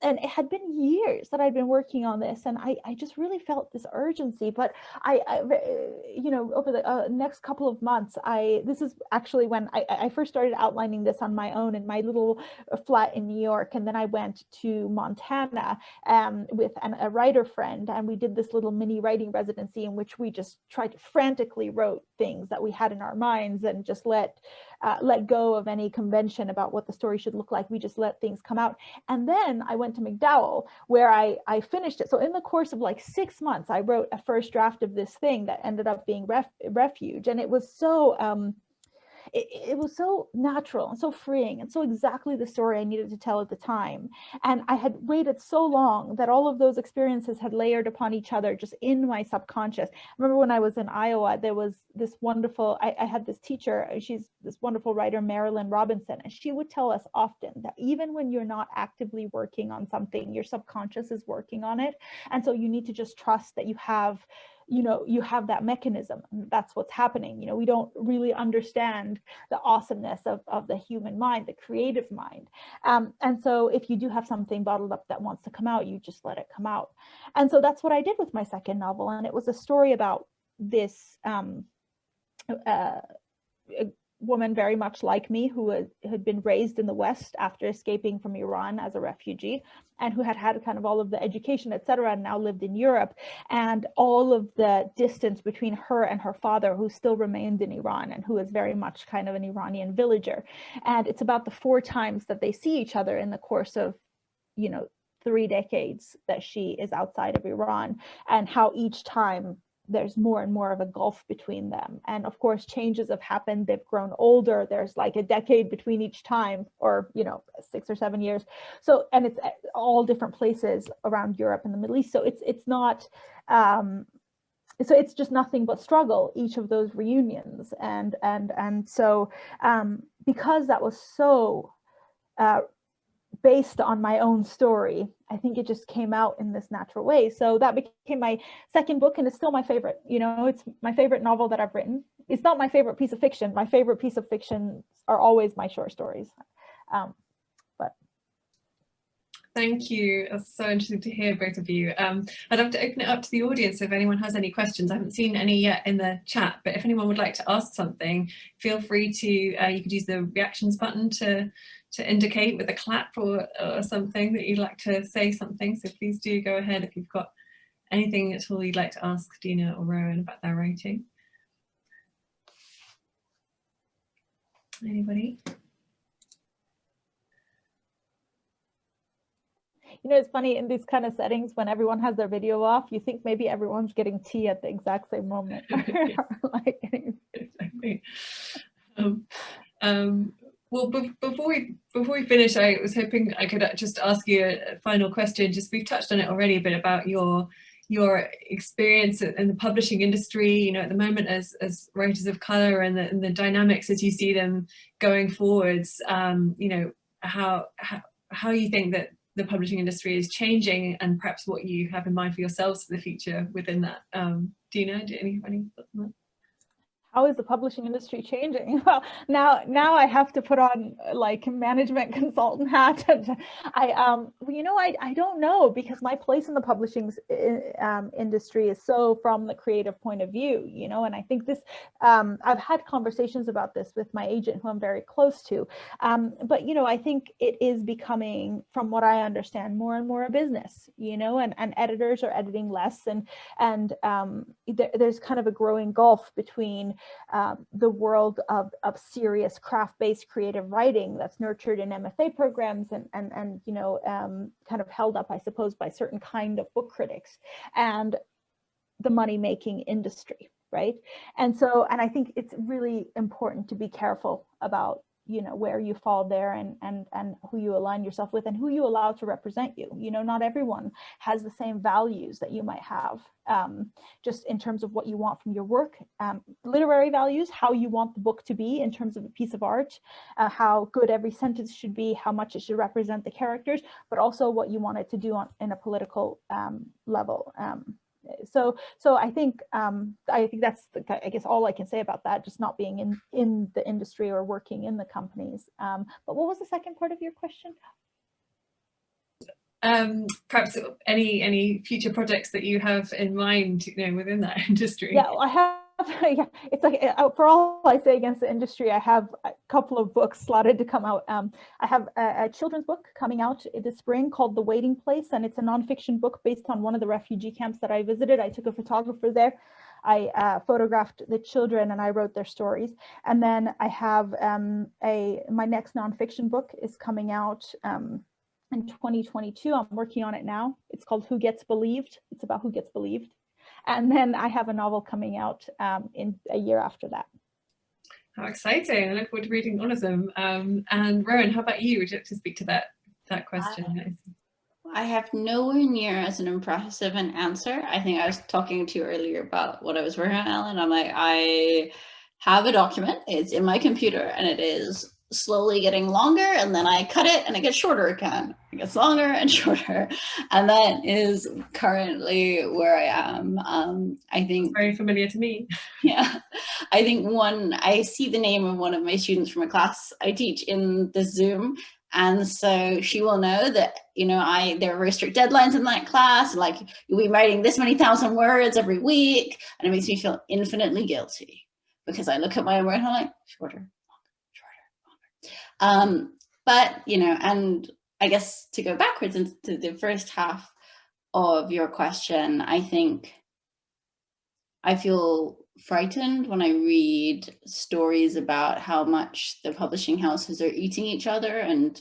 And it had been years that I'd been working on this, and I just really felt this urgency. But I over the next couple of months, this is actually when I first started outlining this on my own in my little flat in New York, and then I went to Montana with a writer friend, and we did this little mini writing residency in which we just tried to frantically wrote things that we had in our minds, and just let go of any convention about what the story should look like. We just let things come out. And then I went to McDowell, where I finished it. So in the course of like 6 months, I wrote a first draft of this thing that ended up being Refuge. And it was so it was so natural and so freeing, and so exactly the story I needed to tell at the time. And I had waited so long that all of those experiences had layered upon each other just in my subconscious. I remember when I was in Iowa, there was this wonderful, I had this teacher, she's this wonderful writer, Marilyn Robinson, and she would tell us often that even when you're not actively working on something, your subconscious is working on it. And so you need to just trust that you have that mechanism. That's what's happening. We don't really understand the awesomeness of the human mind, the creative mind. And so if you do have something bottled up that wants to come out, you just let it come out. And so that's what I did with my second novel. And it was a story about this a woman very much like me, who had been raised in the West after escaping from Iran as a refugee, and who had kind of all of the education, etc., and now lived in Europe, and all of the distance between her and her father, who still remained in Iran, and who is very much kind of an Iranian villager. And it's about the 4 times that they see each other in the course of 3 decades that she is outside of Iran, and how each time there's more and more of a gulf between them. And of course, changes have happened. They've grown older. There's like a decade between each time, or 6 or 7 years. So, and it's all different places around Europe and the Middle East. So it's not so it's just nothing but struggle, each of those reunions. And so because that was so based on my own story. I think it just came out in this natural way. So that became my second book, and it's still my favorite. You know, it's my favorite novel that I've written. It's not my favorite piece of fiction. My favorite piece of fiction are always my short stories. But thank you. It's so interesting to hear both of you. I'd love to open it up to the audience if anyone has any questions. I haven't seen any yet in the chat, but if anyone would like to ask something, feel free to, you could use the reactions button to indicate with a clap or something that you'd like to say something. So please do go ahead if you've got anything at all you'd like to ask Dina or Rowan about their writing. Anybody? you know, it's funny in these kind of settings when everyone has their video off, you think maybe everyone's getting tea at the exact same moment. Like, exactly. Well, before we finish, I was hoping I could just ask you a final question. Just we've touched on it already, but about your experience in the publishing industry, you know, at the moment as writers of color, and the dynamics as you see them going forwards. You know, how you think that the publishing industry is changing, and perhaps what you have in mind for yourselves for the future within that. Dina, do any thoughts on that? How is the publishing industry changing? Well, now I have to put on like management consultant hat. And I don't know, because my place in the publishing industry is so from the creative point of view, you know, and I think this, I've had conversations about this with my agent, who I'm very close to. But, you know, I think it is becoming, from what I understand, more and more a business, you know, and editors are editing less, and there's kind of a growing gulf between the world of serious craft-based creative writing that's nurtured in MFA programs and you know, kind of held up, I suppose, by certain kind of book critics, and the money-making industry, right? And I think it's really important to be careful about, you know, where you fall there, and who you align yourself with, and who you allow to represent you. You know, not everyone has the same values that you might have, just in terms of what you want from your work, literary values, how you want the book to be in terms of a piece of art, how good every sentence should be, how much it should represent the characters, but also what you want it to do in a political level. So I think that's I guess all I can say about that, just not being in the industry or working in the companies. But what was the second part of your question? Perhaps any future projects that you have in mind, you know, within that industry. Yeah, I have. Yeah, it's like, for all I say against the industry, I have a couple of books slotted to come out. I have a children's book coming out this spring called The Waiting Place, and it's a nonfiction book based on one of the refugee camps that I visited. I took a photographer there. I photographed the children and I wrote their stories. And then I have my next nonfiction book is coming out in 2022. I'm working on it now. It's called Who Gets Believed. It's about who gets believed. And then I have a novel coming out in a year after that. How exciting. I look forward to reading all of them. And Rowan, how about you? Would you like to speak to that question? I have nowhere near as an impressive an answer. I think I was talking to you earlier about what I was working on, Ellen. I'm like, I have a document. It's in my computer, and it is slowly getting longer, and then I cut it and it gets shorter again. It gets longer and shorter, and that is currently where I am. I think it's very familiar to me. Yeah, I think I see the name of one of my students from a class I teach in the Zoom, and so she will know that, you know, there are very strict deadlines in that class, like you'll be writing this many thousand words every week, and it makes me feel infinitely guilty because I look at my work and I'm like, shorter. But, you know, and I guess to go backwards into the first half of your question, I think I feel frightened when I read stories about how much the publishing houses are eating each other and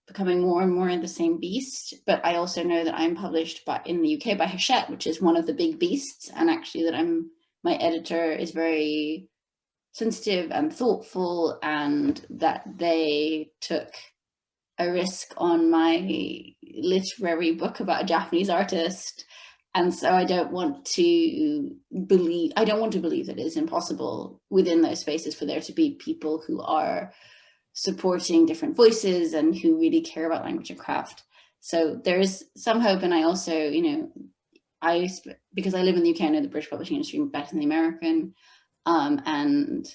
becoming more and more the same beast. But I also know that I'm published in the UK by Hachette, which is one of the big beasts, and actually that my editor is very sensitive and thoughtful, and that they took a risk on my literary book about a Japanese artist. And so I don't want to believe that it is impossible within those spaces for there to be people who are supporting different voices and who really care about language and craft. So there is some hope. And I also, you know, because I live in the UK, I know the British publishing industry better than the American. And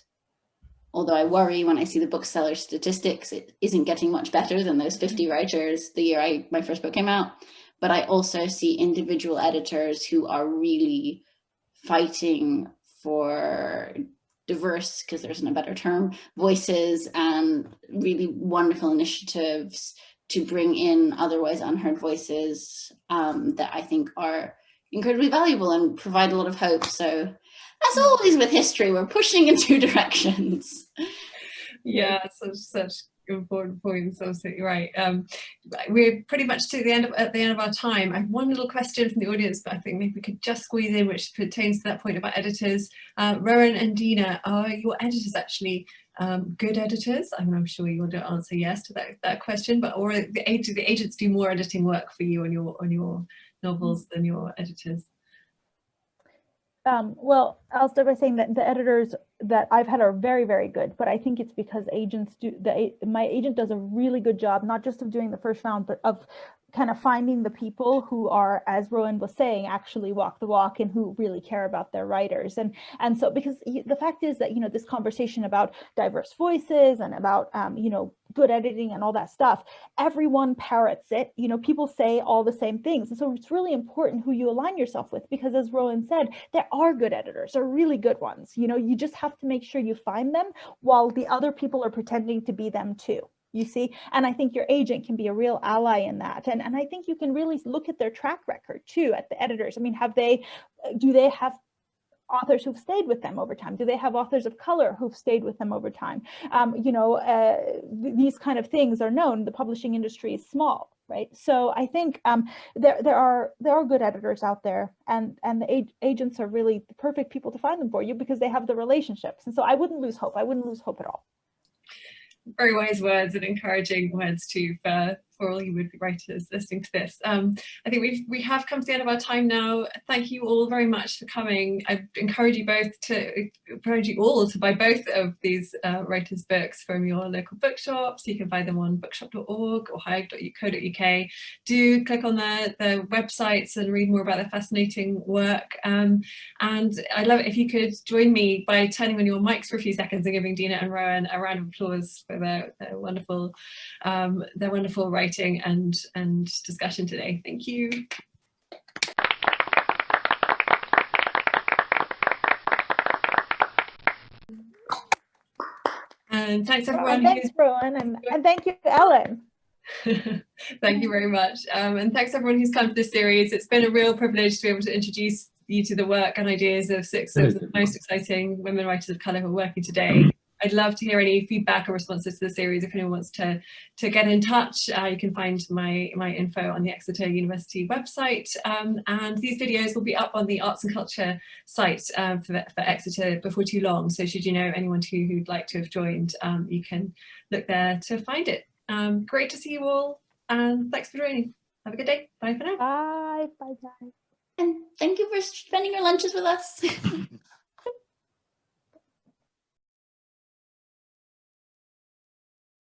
although I worry when I see the bookseller statistics, it isn't getting much better than those 50 writers the year my first book came out. But I also see individual editors who are really fighting for diverse, because there isn't a better term, voices, and really wonderful initiatives to bring in otherwise unheard voices that I think are incredibly valuable and provide a lot of hope. So as always with history, we're pushing in two directions. Yeah, such important points. Absolutely right. We're pretty much at the end of our time. I have one little question from the audience, but I think maybe we could just squeeze in, which pertains to that point about editors. Rowan and Dina, are your editors actually good editors? I mean, I'm sure you want to answer yes to that question, but or do the agents do more editing work for you on your novels than your editors? Well, I'll start by saying that the editors that I've had are very, very good, but I think it's because agents my agent does a really good job, not just of doing the first round, but of kind of finding the people who are, as Rowan was saying, actually walk the walk and who really care about their writers. And so, because the fact is that, you know, this conversation about diverse voices and about, you know, good editing and all that stuff, everyone parrots it. You know, people say all the same things. And so it's really important who you align yourself with, because as Rowan said, there are good editors, there are really good ones. You know, you just have to make sure you find them while the other people are pretending to be them too. You see, and I think your agent can be a real ally in that. And I think you can really look at their track record too, at the editors. I mean, do they have authors who've stayed with them over time? Do they have authors of color who've stayed with them over time? You know, these kind of things are known. The publishing industry is small, right? So I think there are good editors out there, and the agents are really the perfect people to find them for you, because they have the relationships. And so I wouldn't lose hope. I wouldn't lose hope at all. Very wise words and encouraging words too for all you would-be writers listening to this. I think we have come to the end of our time now. Thank you all very much for coming. I encourage you all to buy both of these writers' books from your local bookshops. You can buy them on bookshop.org or hive.co.uk. Do click on their websites and read more about their fascinating work. And I'd love it if you could join me by turning on your mics for a few seconds and giving Dina and Rowan a round of applause for their wonderful writing and discussion today. Thank you. And thanks everyone. Thanks, Rowan, and thank you, Ellen. Thank you very much. And thanks everyone who's come to this series. It's been a real privilege to be able to introduce you to the work and ideas of 6 of the most exciting women writers of colour who are working today. I'd love to hear any feedback or responses to the series. If anyone wants to get in touch, you can find my info on the Exeter University website. And these videos will be up on the Arts and Culture site for Exeter before too long. So should you know anyone who'd like to have joined, you can look there to find it. Great to see you all, and thanks for joining. Have a good day. Bye for now. Bye. Bye. And thank you for spending your lunches with us.